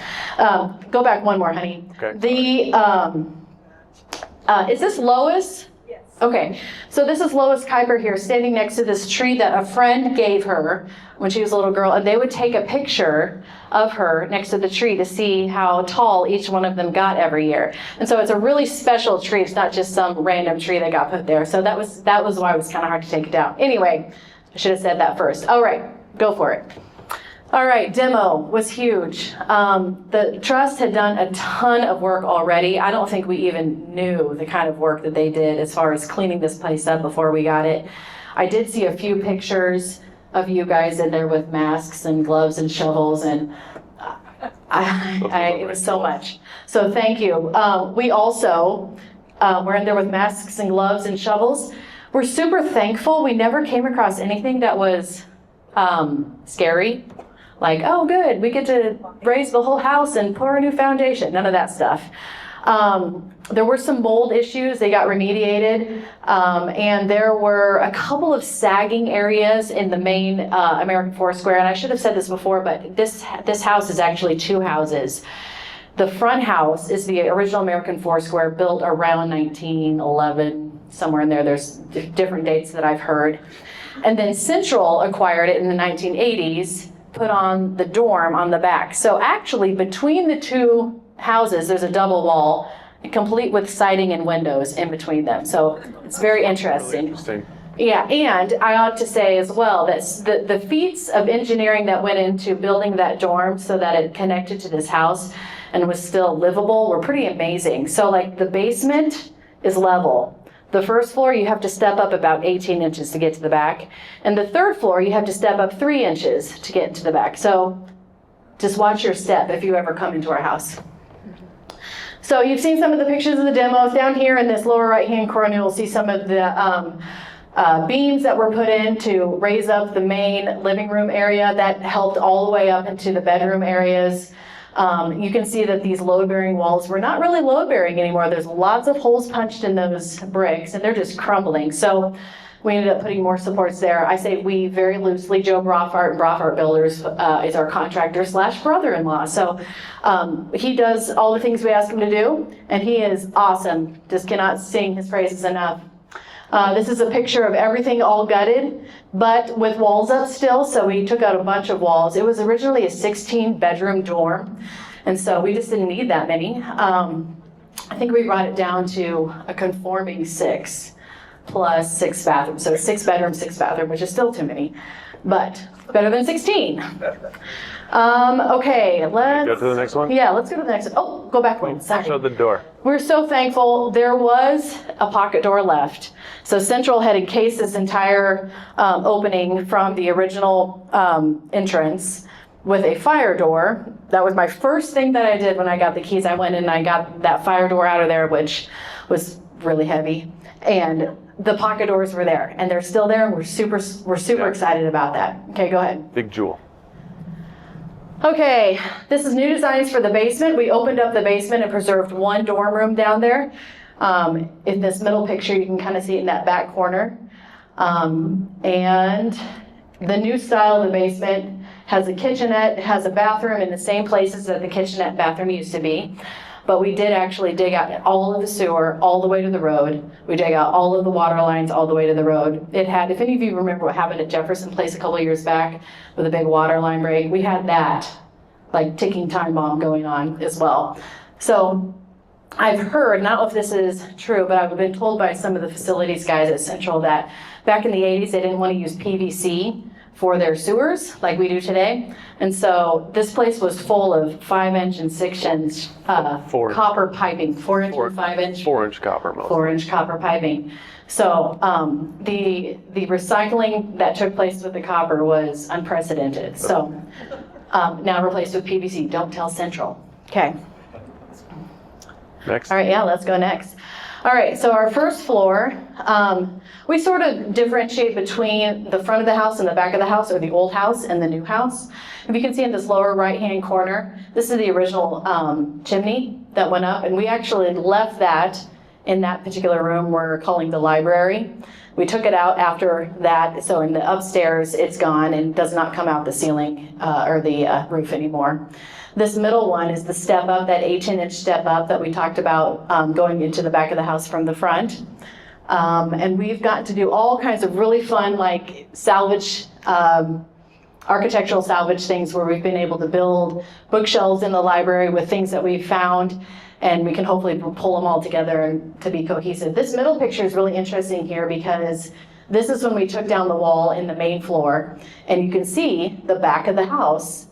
go back one more, honey. Okay. Is this Lois? Okay, so this is Lois Kuiper here, standing next to this tree that a friend gave her when she was a little girl, and they would take a picture of her next to the tree to see how tall each one of them got every year. And so it's a really special tree. It's not just some random tree that got put there. So that was why it was kind of hard to take it down. Anyway, I should have said that first. All right, go for it. All right, demo was huge. The trust had done a ton of work already. I don't think we even knew the kind of work that they did as far as cleaning this place up before we got it. I did see a few pictures of you guys in there with masks and gloves and shovels, and it was so much. So thank you. We also were in there with masks and gloves and shovels. We're super thankful. We never came across anything that was scary. Like, oh, good, we get to raise the whole house and pour a new foundation. None of that stuff. There were some mold issues. They got remediated. And there were a couple of sagging areas in the main American Foursquare. And I should have said this before, but this house is actually two houses. The front house is the original American Foursquare, built around 1911, somewhere in there. There's different dates that I've heard. And then Central acquired it in the 1980s, put on the dorm on the back. So actually, between the two houses, there's a double wall, complete with siding and windows in between them. So it's very interesting. Interesting. Yeah, and I ought to say as well that the feats of engineering that went into building that dorm so that it connected to this house and was still livable were pretty amazing. So like the basement is level. The first floor, you have to step up about 18 inches to get to the back. And the third floor, you have to step up 3 inches to get into the back. So just watch your step if you ever come into our house. So you've seen some of the pictures of the demos. Down here in this lower right-hand corner, you'll see some of the beams that were put in to raise up the main living room area. That helped all the way up into the bedroom areas. You can see that these load-bearing walls were not really load-bearing anymore. There's lots of holes punched in those bricks, and they're just crumbling. So we ended up putting more supports there. I say we very loosely. Joe Brofart and Brofart Builders is our contractor / brother-in-law. So he does all the things we ask him to do, and he is awesome. Just cannot sing his praises enough. This is a picture of everything all gutted, but with walls up still, so we took out a bunch of walls. It was originally a 16-bedroom dorm, and so we just didn't need that many. I think we brought it down to a conforming 6 plus 6 bathrooms, so 6 bedroom, 6 bathroom, which is still too many, but better than 16. Okay, let's Go to the next one? Yeah, let's go to the next one. Oh, go back one. Sorry. Show the door. We're so thankful. There was a pocket door left. So Central had encased this entire opening from the original entrance with a fire door. That was my first thing that I did when I got the keys. I went in and I got that fire door out of there, which was really heavy. And the pocket doors were there, and they're still there, and we're super excited about that. Okay, go ahead. Big jewel. Okay, this is new designs for the basement. We opened up the basement and preserved one dorm room down there. In this middle picture, you can kind of see it in that back corner. And the new style of the basement has a kitchenette, it has a bathroom in the same places that the kitchenette and bathroom used to be. But we did actually dig out all of the sewer all the way to the road. We dug out all of the water lines all the way to the road. It had, if any of you remember what happened at Jefferson Place a couple of years back with a big water line break, we had that like ticking time bomb going on as well. So I've heard, not know if this is true, but I've been told by some of the facilities guys at Central that back in the 80s, they didn't want to use PVC for their sewers like we do today. And so this place was full of 5-inch and 6-inch copper piping, 4-inch and 5-inch. 4-inch copper mostly. 4-inch copper piping. So the recycling that took place with the copper was unprecedented. So now replaced with PVC. Don't tell Central. Okay. Next. All right, yeah, let's go next. All right, so our first floor, we sort of differentiate between the front of the house and the back of the house, or the old house and the new house. If you can see in this lower right-hand corner, this is the original chimney that went up, and we actually left that in that particular room we're calling the library. We took it out after that, so in the upstairs, it's gone and does not come out the ceiling or the roof anymore. This middle one is the step up, that 18-inch step up that we talked about going into the back of the house from the front. And we've gotten to do all kinds of really fun, like salvage, architectural salvage things where we've been able to build bookshelves in the library with things that we've found, and we can hopefully pull them all together and to be cohesive. This middle picture is really interesting here because this is when we took down the wall in the main floor, and you can see the back of the house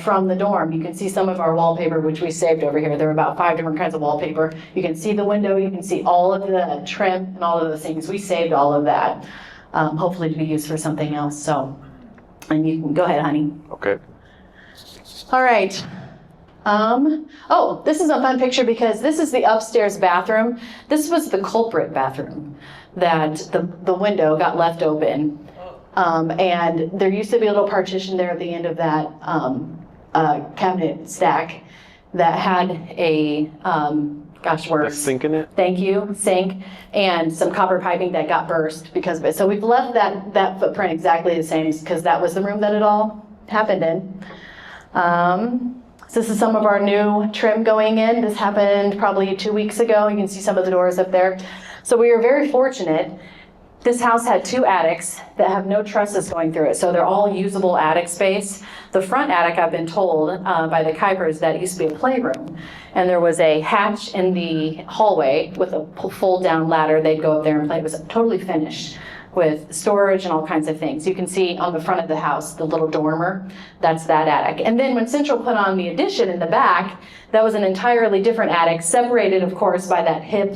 from the dorm. You can see some of our wallpaper, which we saved over here. There are about 5 different kinds of wallpaper. You can see the window, you can see all of the trim and all of the things. We saved all of that, hopefully to be used for something else. So, and you can go ahead, honey. Okay. All right. Oh, this is a fun picture because this is the upstairs bathroom. This was the culprit bathroom that the window got left open. And there used to be a little partition there at the end of that cabinet stack that had a, A sink in it? Thank you, sink, and some copper piping that got burst because of it. So we've left that footprint exactly the same because that was the room that it all happened in. So this is some of our new trim going in. This happened probably 2 weeks ago. You can see some of the doors up there. So we were very fortunate. This house had 2 attics that have no trusses going through it, so they're all usable attic space. The front attic, I've been told by the Kuipers, that it used to be a playroom, and there was a hatch in the hallway with a fold-down ladder. They'd go up there and play. It was totally finished with storage and all kinds of things. You can see on the front of the house, the little dormer, that's that attic. And then when Central put on the addition in the back, that was an entirely different attic, separated, of course, by that hip,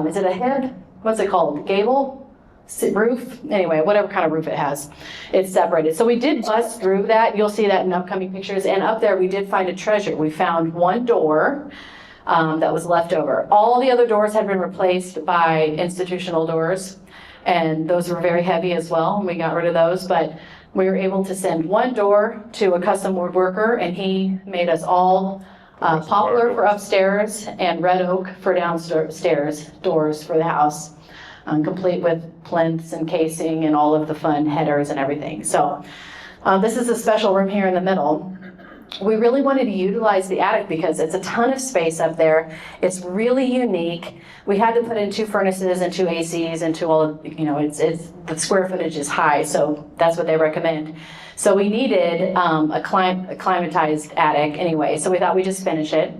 is it a hip? What's it called? Gable? Roof? Anyway, whatever kind of roof it has, it's separated. So we did bust through that. You'll see that in upcoming pictures. And up there, we did find a treasure. We found one door that was left over. All the other doors had been replaced by institutional doors, and those were very heavy as well, and we got rid of those. But we were able to send one door to a custom woodworker, and he made us all poplar for upstairs and red oak for downstairs doors for the house. Complete with plinths and casing and all of the fun headers and everything. So this is a special room here in the middle. We really wanted to utilize the attic because it's a ton of space up there. It's really unique. We had to put in 2 furnaces and 2 ACs and 2 all of, it's the square footage is high, so that's what they recommend. So we needed a climatized attic anyway, so we thought we'd just finish it.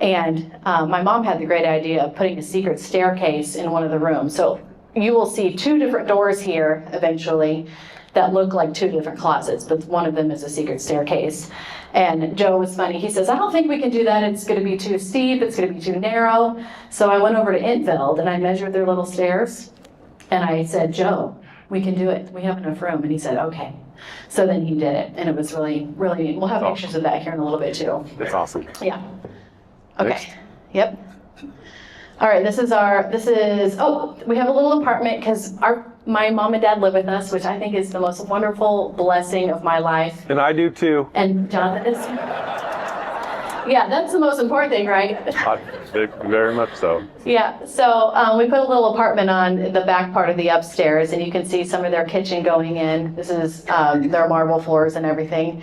And my mom had the great idea of putting a secret staircase in one of the rooms. So you will see 2 different doors here eventually that look like 2 different closets, but one of them is a secret staircase. And Joe was funny. He says, I don't think we can do that. It's going to be too steep. It's going to be too narrow. So I went over to Intveld and I measured their little stairs. And I said, Joe, we can do it. We have enough room. And he said, okay. So then he did it. And it was really, really neat. We'll have pictures of that here in a little bit too. That's awesome. Yeah. Okay. Next. Yep. All right, we have a little apartment because my mom and dad live with us, which I think is the most wonderful blessing of my life. And I do too. And Jonathan is, yeah, that's the most important thing, right? Very much so. Yeah, so we put a little apartment on the back part of the upstairs, and you can see some of their kitchen going in. This is their marble floors and everything.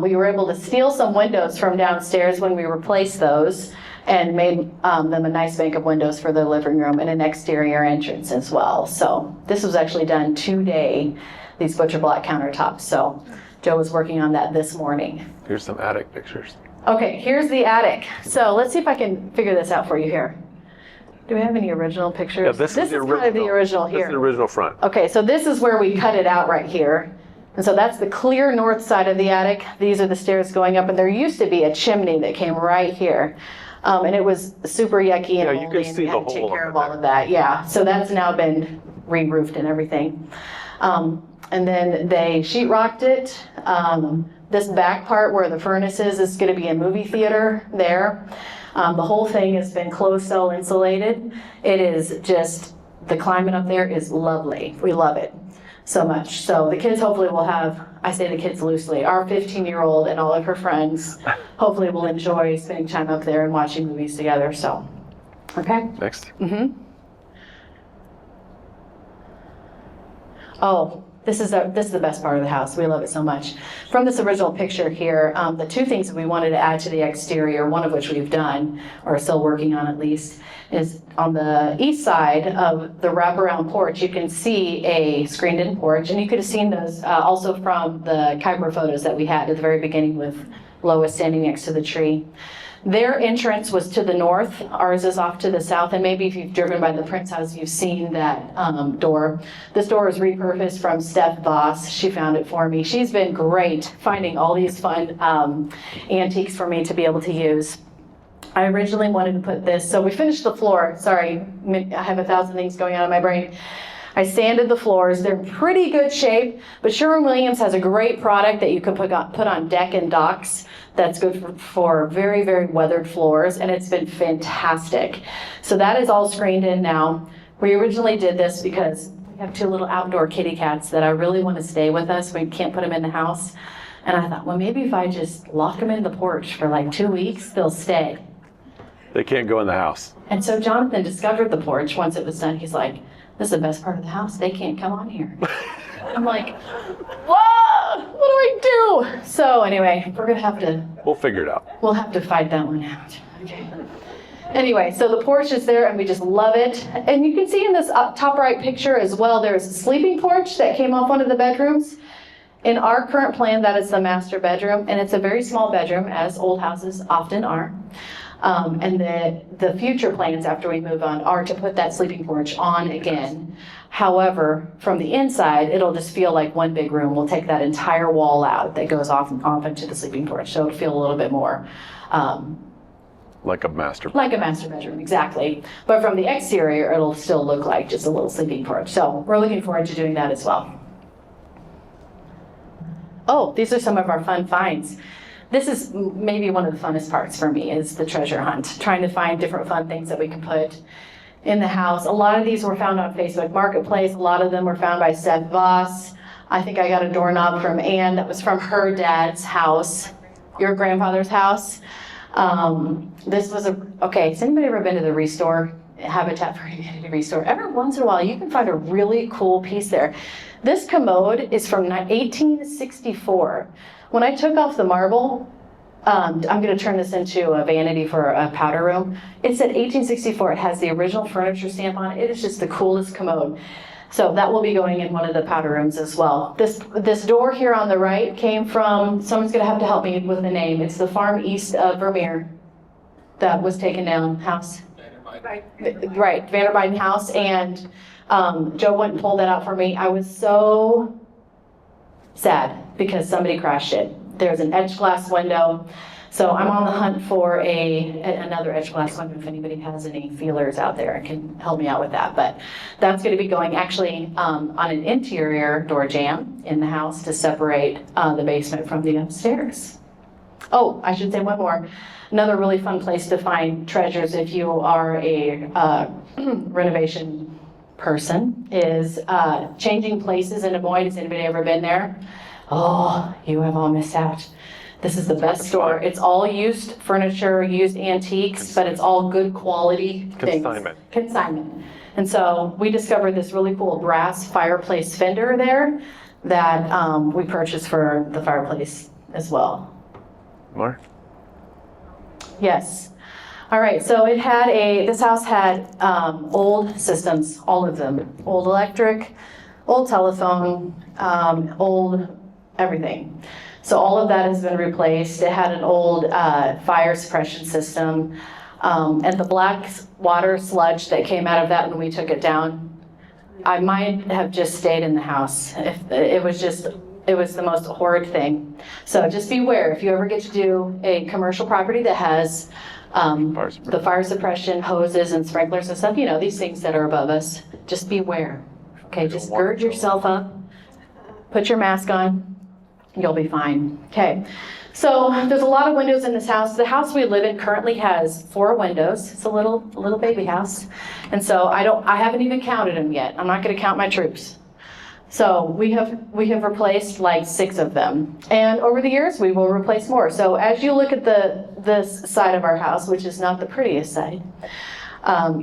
We were able to steal some windows from downstairs when we replaced those and made them a nice bank of windows for the living room and an exterior entrance as well. So this was actually done today, these butcher block countertops. So Joe was working on that this morning. Here's some attic pictures. Okay, here's the attic. So let's see if I can figure this out for you here. Do we have any original pictures? Yeah, this is kind of the original here. This is the original front. Okay, so this is where we cut it out right here. And so that's the clear north side of the attic. These are the stairs going up, and there used to be a chimney that came right here. And it was super yucky and you moldy, can and see we the had to take hole care up of in all of that. Yeah, so that's now been re-roofed and everything. And then they sheetrocked it. This back part where the furnace is going to be a movie theater there. The whole thing has been closed cell insulated. It is just, the climate up there is lovely. We love it so much. So the kids hopefully will have, I say the kids loosely, our 15-year-old and all of her friends hopefully will enjoy spending time up there and watching movies together. So, okay. Next. Oh, This is the best part of the house. We love it so much. From this original picture here, the two things that we wanted to add to the exterior, one of which we've done, or are still working on at least, is on the east side of the wraparound porch, you can see a screened-in porch, and you could have seen those also from the Kuiper photos that we had at the very beginning with Lois standing next to the tree. Their entrance was to the north, ours is off to the south, and maybe if you've driven by the Prins House, you've seen that door. This door is repurposed from Steph Voss. She found it for me. She's been great finding all these fun antiques for me to be able to use. I originally wanted to put this, so we finished the floor. Sorry, I have 1,000 things going on in my brain. I sanded the floors. They're in pretty good shape, but Sherwin-Williams has a great product that you can put on deck and docks that's good for very, very weathered floors, and it's been fantastic. So that is all screened in now. We originally did this because we have 2 little outdoor kitty cats that I really want to stay with us. We can't put them in the house. And I thought, well, maybe if I just lock them in the porch for like 2 weeks, they'll stay. They can't go in the house. And so Jonathan discovered the porch once it was done. He's like, this is the best part of the house. They can't come on here. I'm like, whoa, what do I do? So anyway, we're gonna have to. We'll figure it out. We'll have to fight that one out. Okay. Anyway, so the porch is there and we just love it. And you can see in this top right picture as well, there's a sleeping porch that came off one of the bedrooms. In our current plan, that is the master bedroom, and it's a very small bedroom, as old houses often are. And the future plans after we move on are to put that sleeping porch on again. However, from the inside, it'll just feel like one big room. We'll take that entire wall out that goes off into the sleeping porch, so it'll feel a little bit more like a master. Like a master bedroom, exactly. But from the exterior, it'll still look like just a little sleeping porch. So we're looking forward to doing that as well. Oh, these are some of our fun finds. This is maybe one of the funnest parts for me, is the treasure hunt, trying to find different fun things that we can put in the house. A lot of these were found on Facebook Marketplace. A lot of them were found by Steph Voss. I think I got a doorknob from Anne that was from her dad's house, your grandfather's house. This was okay, has anybody ever been to the Restore, Habitat for Humanity Restore? Every once in a while, you can find a really cool piece there. This commode is from 1864. When I took off the marble, I'm going to turn this into a vanity for a powder room. It said 1864. It has the original furniture stamp on it. It is just the coolest commode. So that will be going in one of the powder rooms as well. This door here on the right came from, someone's going to have to help me with the name. It's the farm east of Vermeer that was taken down, house. Right, Vanderbeiden House. And Joe went and pulled that out for me. I was so sad because somebody crashed it. There's an edge glass window. So I'm on the hunt for another edge glass window if anybody has any feelers out there and can help me out with that. But that's going to be going actually on an interior door jamb in the house to separate the basement from the upstairs. Oh, I should say one more. Another really fun place to find treasures if you are a renovation person is Changing Places in Des Moines. Has anybody ever been there? Oh, you have all missed out. This is the best store. It's all used furniture, used antiques, but it's all good quality things. Consignment. And so we discovered this really cool brass fireplace fender there that we purchased for the fireplace as well. More? Yes. All right, so this house had old systems, all of them. Old electric, old telephone, old everything. So all of that has been replaced. It had an old fire suppression system. And the black water sludge that came out of that when we took it down, I might have just stayed in the house. It was the most horrid thing. So just beware, if you ever get to do a commercial property that has the fire suppression hoses and sprinklers and stuff, these things that are above us, just beware. Okay, just gird yourself up, put your mask on, you'll be fine. Okay, so there's a lot of windows in this house. The house we live in currently has 4 windows. It's a little baby house. And so I haven't even counted them yet. I'm not gonna count my troops. So we have replaced like 6 of them. And over the years, we will replace more. So as you look at this side of our house, which is not the prettiest side,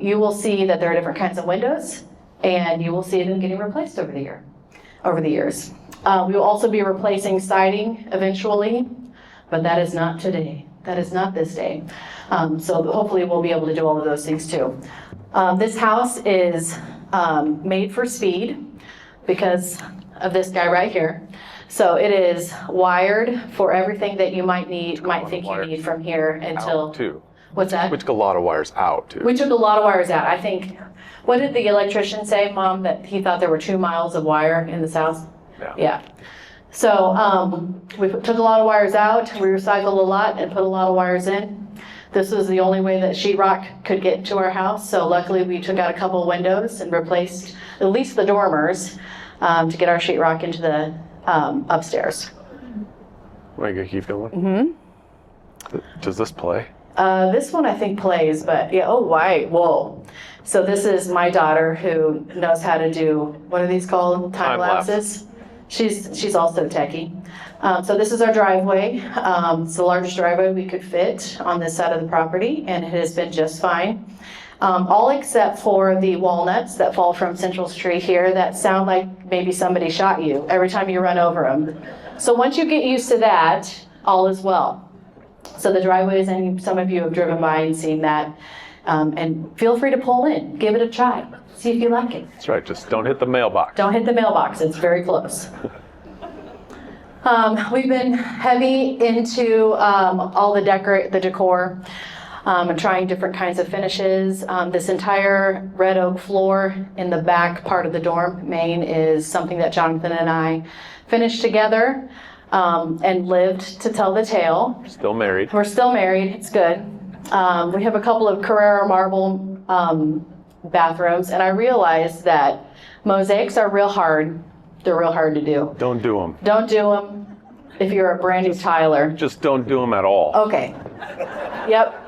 you will see that there are different kinds of windows, and you will see them getting replaced over the year. over the years. We will also be replacing siding eventually, but that is not today. That is not this day. So hopefully we'll be able to do all of those things too. This house is made for speed because of this guy right here. So it is wired for everything that you might think you need from here until. Out too. What's that? We took a lot of wires out too. We took a lot of wires out. I think, what did the electrician say, Mom, that he thought there were 2 miles of wire in this house? Yeah. So we took a lot of wires out, we recycled a lot and put a lot of wires in. This was the only way that sheetrock could get to our house. So luckily we took out a couple of windows and replaced at least the dormers to get our sheetrock into the upstairs. Am I gonna keep going? Mm-hmm. Does this play? This one I think plays, but yeah, oh, why? Whoa. So this is my daughter who knows how to do, what are these called? Time lapses. She's also techie. So this is our driveway. It's the largest driveway we could fit on this side of the property, and it has been just fine. All except for the walnuts that fall from Central's tree here that sound like maybe somebody shot you every time you run over them. So once you get used to that, all is well. So the driveways, and some of you have driven by and seen that. And feel free to pull in, give it a try, see if you like it. That's right, just don't hit the mailbox. Don't hit the mailbox, it's very close. We've been heavy into all the decor and trying different kinds of finishes. This entire red oak floor in the back part of the dorm main is something that Jonathan and I finished together and lived to tell the tale. Still married. We're still married, it's good. We have a couple of Carrara marble bathrooms, and I realized that mosaics are real hard. They're real hard to do. Don't do them. Don't do them if you're a brand new tiler. Just don't do them at all. Okay. Yep.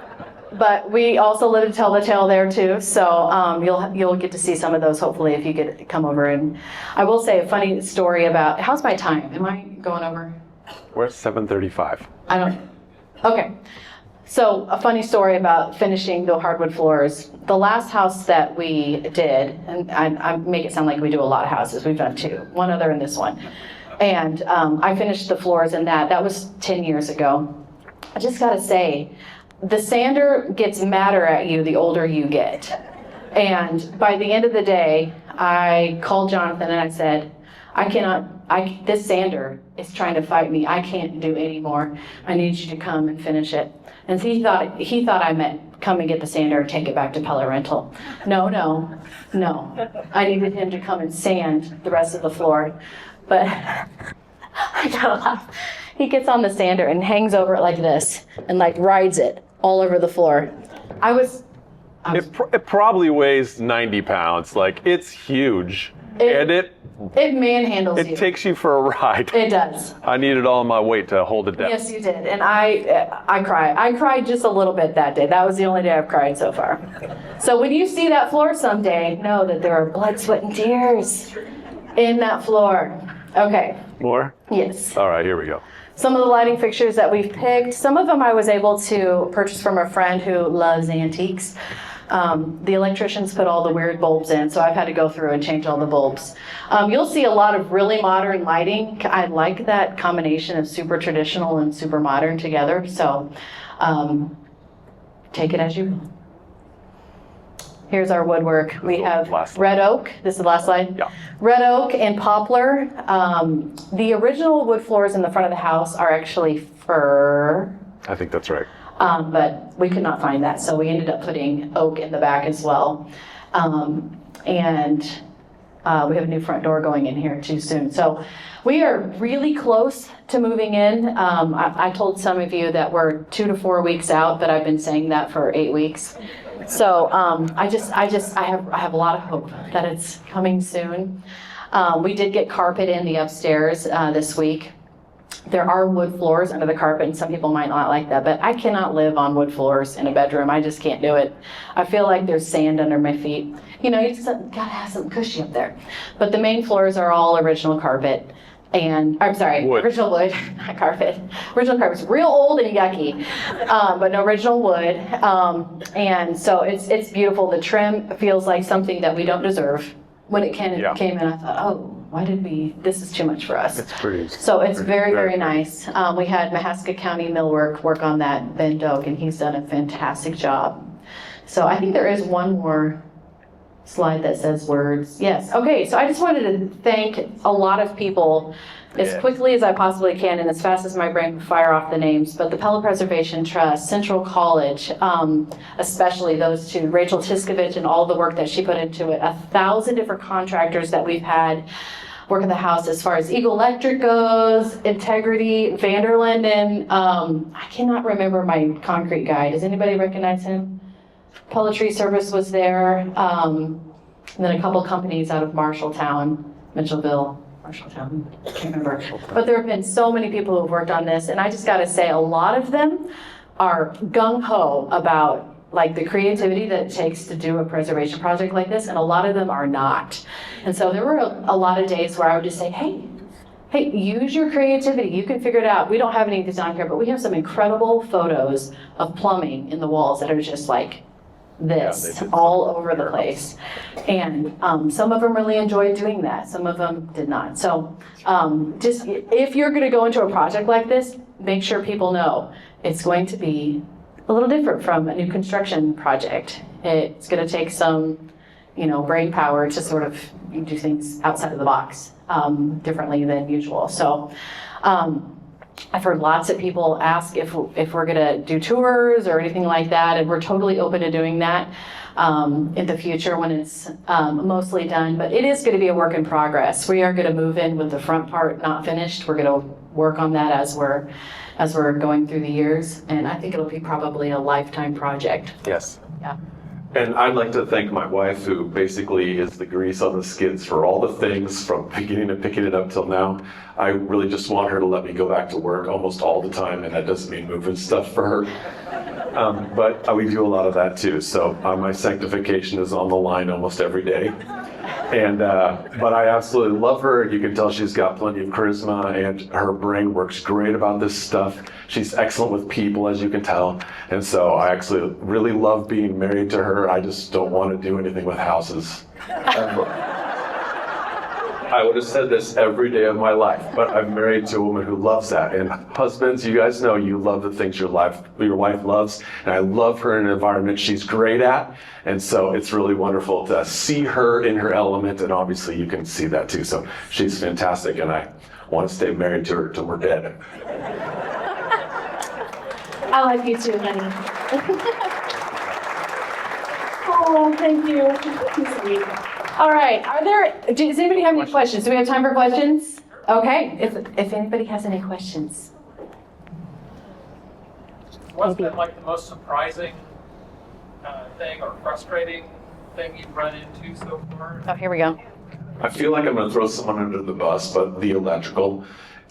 But we also live to tell the tale there too, so you'll get to see some of those hopefully if you come over. And I will say a funny story about, how's my time? Am I going over? We're at 7:35. I don't. Okay. So a funny story about finishing the hardwood floors. The last house that we did, and I make it sound like we do a lot of houses. We've done 2, one other and this one. And I finished the floors in that. That was 10 years ago. I just gotta say, the sander gets madder at you the older you get. And by the end of the day, I called Jonathan and I said, this sander is trying to fight me. I can't do any more. I need you to come and finish it. And he thought I meant come and get the sander and take it back to Pella Rental. No. I needed him to come and sand the rest of the floor. But I gotta laugh. He gets on the sander and hangs over it like this and like rides it all over the floor. It probably weighs 90 pounds. Like, it's huge. And it manhandles you. It takes you for a ride. It does. I needed all my weight to hold it down. Yes, you did. And I cried. I cried just a little bit that day. That was the only day I've cried so far. So when you see that floor someday, know that there are blood, sweat, and tears in that floor. Okay. More? Yes. All right, here we go. Some of the lighting fixtures that we've picked, some of them I was able to purchase from a friend who loves antiques. The electricians put all the weird bulbs in, so I've had to go through and change all the bulbs. You'll see a lot of really modern lighting. I like that combination of super traditional and super modern together, so take it as you will. Here's our woodwork. We have red oak. This is the last slide. Yeah. Red oak and poplar. The original wood floors in the front of the house are actually fir. I think that's right. But we could not find that, so we ended up putting oak in the back as well. And we have a new front door going in here too soon. So we are really close to moving in. I told some of you that we're 2 to 4 weeks out, but I've been saying that for 8 weeks. So I have a lot of hope that it's coming soon. We did get carpet in the upstairs this week. There are wood floors under the carpet, and some people might not like that, but I cannot live on wood floors in a bedroom. I just can't do it. I feel like there's sand under my feet. You know, you just gotta have something cushy up there. But the main floors are all original carpet. And, I'm sorry, wood. Original wood, not carpet. Original carpet's real old and yucky, but no, original wood. And so it's beautiful. The trim feels like something that we don't deserve. When it came in, I thought, oh, this is too much for us. It's pretty. So it's very, very pretty. nice. We had Mahaska County Millwork work on that, Ben Doak, and he's done a fantastic job. So I think there is one more slide that says words. Yes. Okay. So I just wanted to thank a lot of people as quickly as I possibly can and as fast as my brain can fire off the names. But the Pella Preservation Trust, Central College, especially those two, Rachel Tiskovich and all the work that she put into it, 1,000 different contractors that we've had work in the house as far as Eagle Electric goes, Integrity, Vanderlinden. I cannot remember my concrete guy. Does anybody recognize him? Pella Tree Service was there. And then a couple companies out of Marshalltown, Mitchellville. Marshalltown, I can't remember. But there have been so many people who have worked on this, and I just got to say, a lot of them are gung-ho about like the creativity that it takes to do a preservation project like this, and a lot of them are not. And so there were a lot of days where I would just say, hey, use your creativity. You can figure it out. We don't have any of these on here, but we have some incredible photos of plumbing in the walls that are just like this all over the place. And some of them really enjoyed doing that. Some of them did not. So just if you're going to go into a project like this, make sure people know it's going to be a little different from a new construction project. It's going to take some, brain power to sort of do things outside of the box differently than usual. So I've heard lots of people ask if we're going to do tours or anything like that, and we're totally open to doing that in the future when it's mostly done. But it is going to be a work in progress. We are going to move in with the front part not finished. We're going to work on that as we're going through the years, and I think it'll be probably a lifetime project. Yes. Yeah. And I'd like to thank my wife, who basically is the grease on the skids for all the things from beginning to picking it up till now. I really just want her to let me go back to work almost all the time, and that doesn't mean moving stuff for her. But we do a lot of that too. So my sanctification is on the line almost every day. And but I absolutely love her. You can tell she's got plenty of charisma, and her brain works great about this stuff. She's excellent with people, as you can tell. And so I actually really love being married to her. I just don't want to do anything with houses. I would have said this every day of my life, but I'm married to a woman who loves that. And husbands, you guys know you love the things your wife loves. And I love her in an environment she's great at. And so it's really wonderful to see her in her element. And obviously you can see that too. So she's fantastic. And I want to stay married to her till we're dead. I like you too, honey. Oh, thank you. You're sweet. All right. Does anybody have any questions? Do we have time for questions? Okay. If anybody has any questions. What's been like the most surprising thing or frustrating thing you've run into so far? Oh, here we go. I feel like I'm going to throw someone under the bus, but the electrical,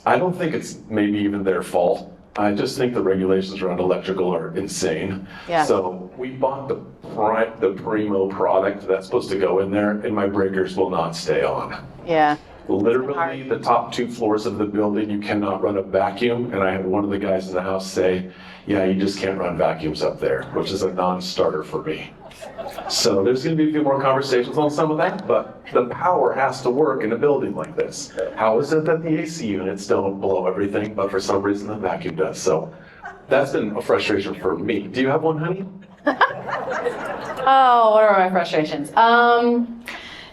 I don't think it's maybe even their fault. I just think the regulations around electrical are insane. Yeah. So we bought the Primo product that's supposed to go in there, and my breakers will not stay on. Yeah. Literally, the top 2 floors of the building, you cannot run a vacuum. And I had one of the guys in the house say, yeah, you just can't run vacuums up there, which is a non-starter for me. So there's going to be a few more conversations on some of that, but the power has to work in a building like this. How is it that the AC units don't blow everything, but for some reason the vacuum does? So that's been a frustration for me. Do you have one, honey? Oh, what are my frustrations?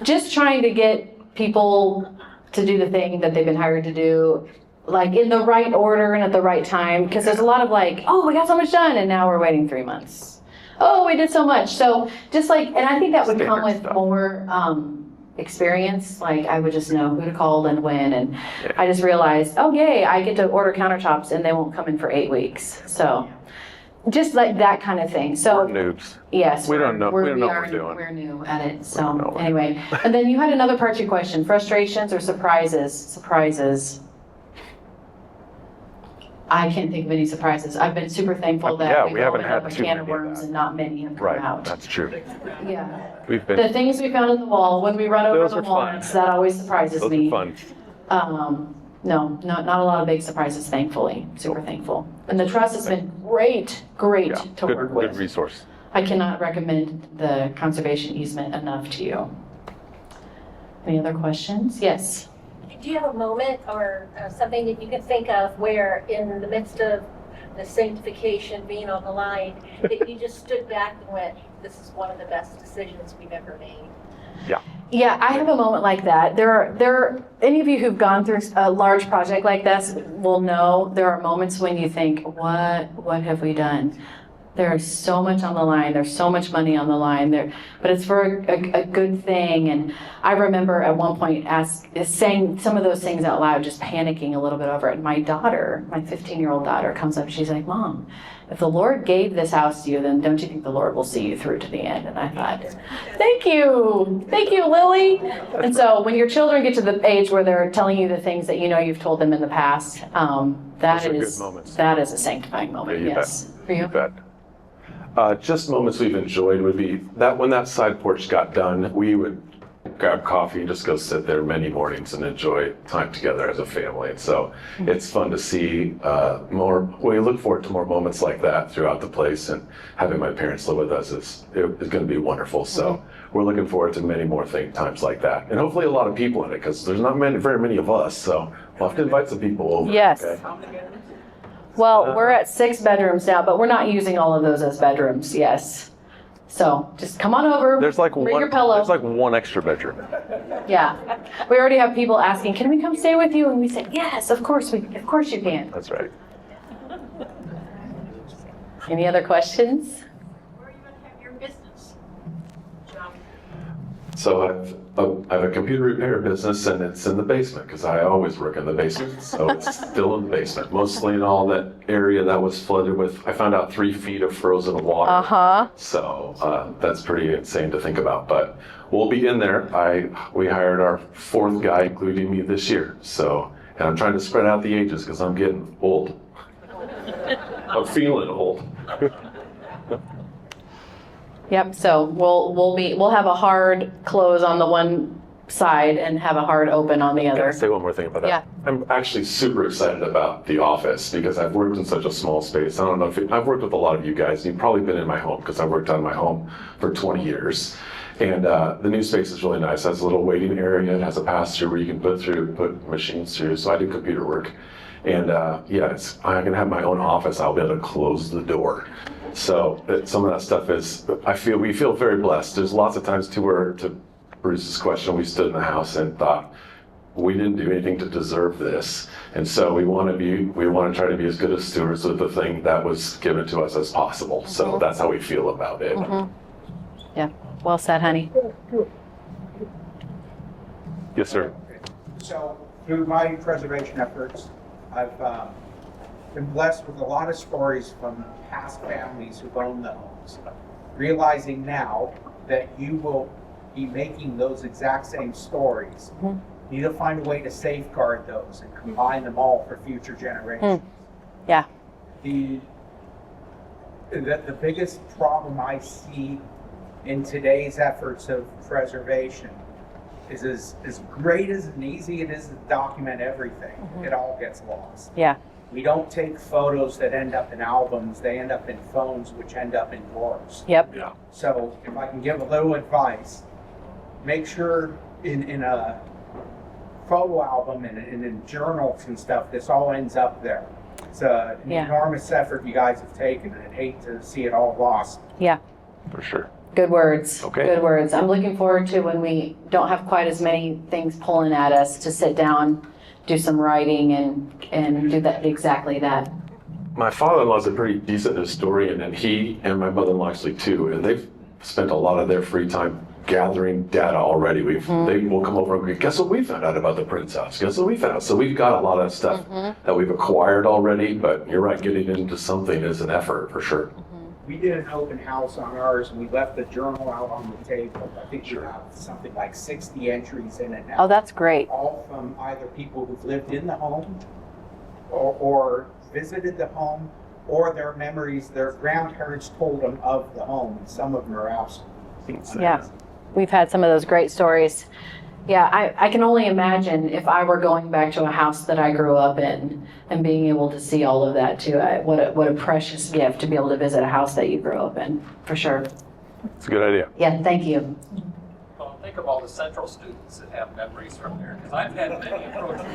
Just trying to get people to do the thing that they've been hired to do, like in the right order and at the right time. Because there's a lot of like, oh, we got so much done, and now we're waiting 3 months. Oh, we did so much. So just like, and I think that would come with more experience. Like I would just know who to call and when. And I just realized, oh, yay, I get to order countertops and they won't come in for 8 weeks. So just like that kind of thing. So We're noobs. yes, We don't know what we're doing. We're new at it. So anyway, and then you had another part to your question: frustrations or surprises? Surprises. I can't think of any surprises. I've been super thankful that we haven't had a too can of many of worms that. and not many have come Right, out. that's true. Yeah. We've The been, things we found in the wall when we run over Those the are fun. walnuts, that always surprises those me. are fun. No, not a lot of big surprises, thankfully. Super thankful. And the trust has been great Yeah, to work good with. resource. I cannot recommend the conservation easement enough to you. Any other questions? Yes. Do you have a moment or something that you can think of where in the midst of the sanctification being on the line, that you just stood back and went, this is one of the best decisions we've ever made? Yeah, I have a moment like that. Any of you who've gone through a large project like this will know there are moments when you think, what have we done? There's so much on the line. There's so much money on the line there, but it's for a good thing. And I remember at one point saying some of those things out loud, just panicking a little bit over it. And my daughter, my 15-year-old daughter, comes up. She's like, "Mom, if the Lord gave this house to you, then don't you think the Lord will see you through to the end?" And I thought, thank you, Lily. And so when your children get to the age where they're telling you the things that you know you've told them in the past, that is a sanctifying moment. Yeah, you yes, bet. for you. You bet. Just moments we've enjoyed would be that when that side porch got done, we would grab coffee and just go sit there many mornings and enjoy time together as a family. And so it's fun to see we look forward to more moments like that throughout the place, and having my parents live with us is going to be wonderful. So we're looking forward to many more times like that. And hopefully a lot of people in it, because there's not very many of us. So we'll have to invite some people over. Yes. Okay? Well, we're at 6 bedrooms now, but we're not using all of those as bedrooms. Yes. So just come on over. Bring your pillow. There's like one extra bedroom. Yeah. We already have people asking, "Can we come stay with you?" And we said, "Yes, of course you can." That's right. Any other questions? Where are you going to have your business, John? So I have a computer repair business, and it's in the basement because I always work in the basement. So it's still in the basement, mostly in all that area that was flooded with. I found out 3 feet of frozen water. So that's pretty insane to think about. But we'll be in there. We hired our 4th guy, including me, this year. So, and I'm trying to spread out the ages because I'm getting old. I'm feeling old. Yep. So we'll have a hard close on the one side and have a hard open on the Can I other. say one more thing about that? Yeah. I'm actually super excited about the office because I've worked in such a small space. I don't know if I've worked with a lot of you guys. You've probably been in my home because I've worked out of my home for 20 years. And the new space is really nice. It has a little waiting area. It has a pass-through where you can put machines through. So I do computer work. And I'm going to have my own office. I'll be able to close the door. So some of that stuff we feel very blessed. There's lots of times too where, to Bruce's question, we stood in the house and thought, we didn't do anything to deserve this. And so we want to try to be as good as stewards of the thing that was given to us as possible. So that's how we feel about it. Yeah. Well said, honey. Yes, sir. So through my preservation efforts, I've been blessed with a lot of stories from past families who've owned the homes. Realizing now that you will be making those exact same stories, you need to find a way to safeguard those and combine them all for future generations. Yeah. The biggest problem I see in today's efforts of preservation is as great as and easy it is to document everything, it all gets lost. Yeah. We don't take photos that end up in albums, they end up in phones, which end up in drawers. Yep. Yeah. So if I can give a little advice, make sure in a photo album and in journals and stuff, this all ends up there. It's an enormous effort you guys have taken, and I'd hate to see it all lost. Yeah. For sure. Good words. Okay. Good words. I'm looking forward to when we don't have quite as many things pulling at us to sit down, do some writing, and do exactly that. My father-in-law is a pretty decent historian, and he and my mother-in-law actually too, and they've spent a lot of their free time gathering data already. They will come over and go, guess what we found out about the Prins House? Guess what we found out? So we've got a lot of stuff that we've acquired already, but you're right, getting into something is an effort for sure. We did an open house on ours, and we left the journal out on the table. I think we have something like 60 entries in it now. Oh, that's great. All from either people who've lived in the home or visited the home, or their memories, their grandparents told them of the home, and some of them are absent. Yeah. We've had some of those great stories. Yeah, I can only imagine if I were going back to a house that I grew up in and being able to see all of that too. What a precious gift to be able to visit a house that you grew up in, for sure. It's a good idea. Yeah, thank you. Well, thank think of all the Central students that have memories from there, because I've had many approach me.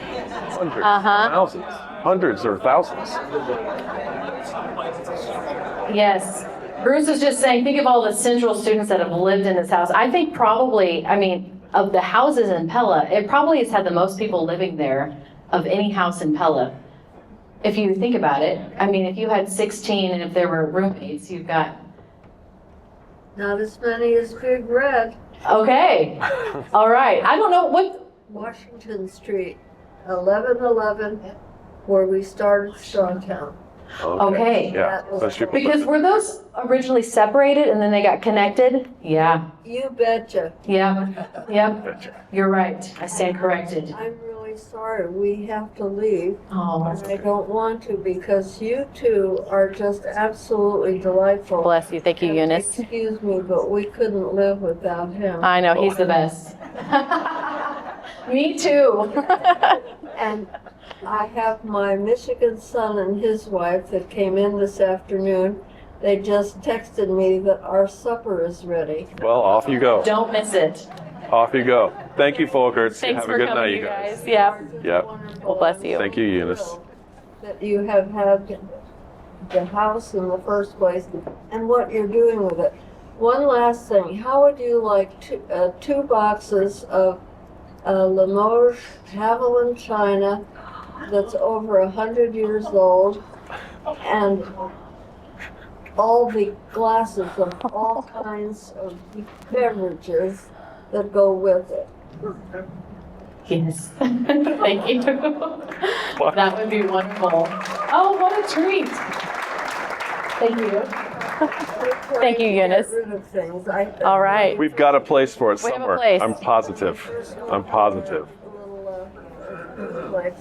Hundreds, Uh-huh. thousands, hundreds or thousands. Some places it's Yes. Bruce was just saying, think of all the Central students that have lived in this house. I think probably, I mean, of the houses in Pella, it probably has had the most people living there of any house in Pella. If you think about it, I mean, if you had 16 and if there were roommates, you've got, Not as many as Big Red, okay. All right. I don't know what, Washington Street, 1111, where we started Strongtown. Okay. Yeah. Those people because were those originally separated and then they got connected? Yeah. You betcha. Yep. Yep. You're right. I stand corrected. I'm really sorry. We have to leave. Oh, And I don't want to because you two are just absolutely delightful. bless you. Thank you, And Eunice. Excuse me, but we couldn't live without him. I know, he's the best. Me too. And I have my Michigan son and his wife that came in this afternoon. They just texted me that our supper is ready. Well, off you go. Don't miss it. Off you go. Thank you, Folkers. Thanks Have for a good coming, night, you you guys. guys. Yeah. Yep. Wonderful. Well, bless you. Thank you, Eunice. That you have had the house in the first place and what you're doing with it. One last thing, how would you like two boxes of Limoges Haviland china that's over 100 years old and all the glasses of all kinds of beverages that go with it? Yes. Thank you. That would be wonderful. Oh, what a treat. Thank you. Thank you, Eunice. Get rid of things. All right. We've got a place for it We have a somewhere. place. I'm positive. I'm positive. Place.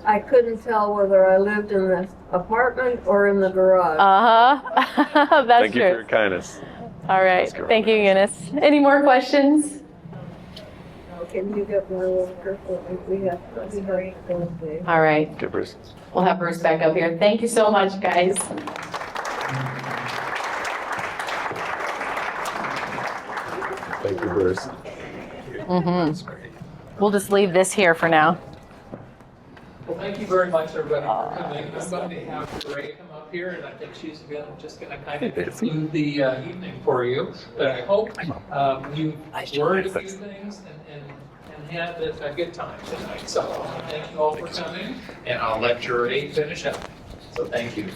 I couldn't tell whether I lived in the apartment or in the garage. Uh-huh. That's Thank you for true. your kindness. All right. Thank you, Eunice. Any more questions? Can you get my worker? We have Thursday. All right. Okay, Bruce. We'll have Bruce back up here. Thank you so much, guys. Thank you, Bruce. We'll just leave this here for now. Well, thank you very much, everybody, for coming. I'm going to have Ray come up here, and I think she's just going to kind of conclude the evening for you. But I hope you learned a few things and had a good time tonight. So thank you all for coming, and I'll let Ray finish up. So thank you.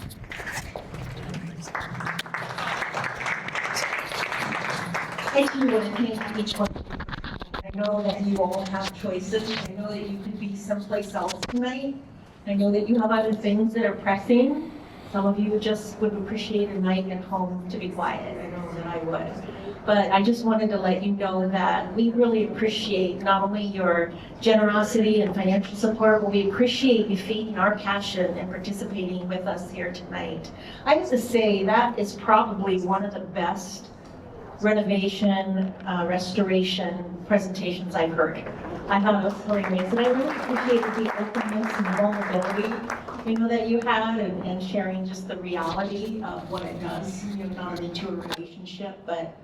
Thank you, and thank each one. I know that you all have choices. I know that you could be someplace else tonight. I know that you have other things that are pressing. Some of you just would appreciate a night at home to be quiet. I know that I would. But I just wanted to let you know that we really appreciate not only your generosity and financial support, but we appreciate you feeding our passion and participating with us here tonight. I have to say that is probably one of the best renovation, restoration presentations I've heard. I thought it was really amazing. I really appreciated the openness and vulnerability, that you had and sharing just the reality of what it does, not into a relationship, but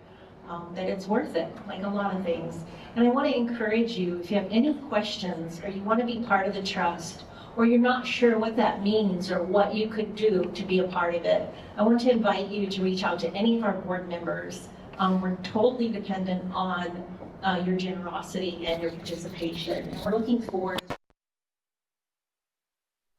that it's worth it, like a lot of things. And I want to encourage you, if you have any questions or you want to be part of the trust, or you're not sure what that means or what you could do to be a part of it, I want to invite you to reach out to any of our board members. We're totally dependent on your generosity and your participation. We're looking forward to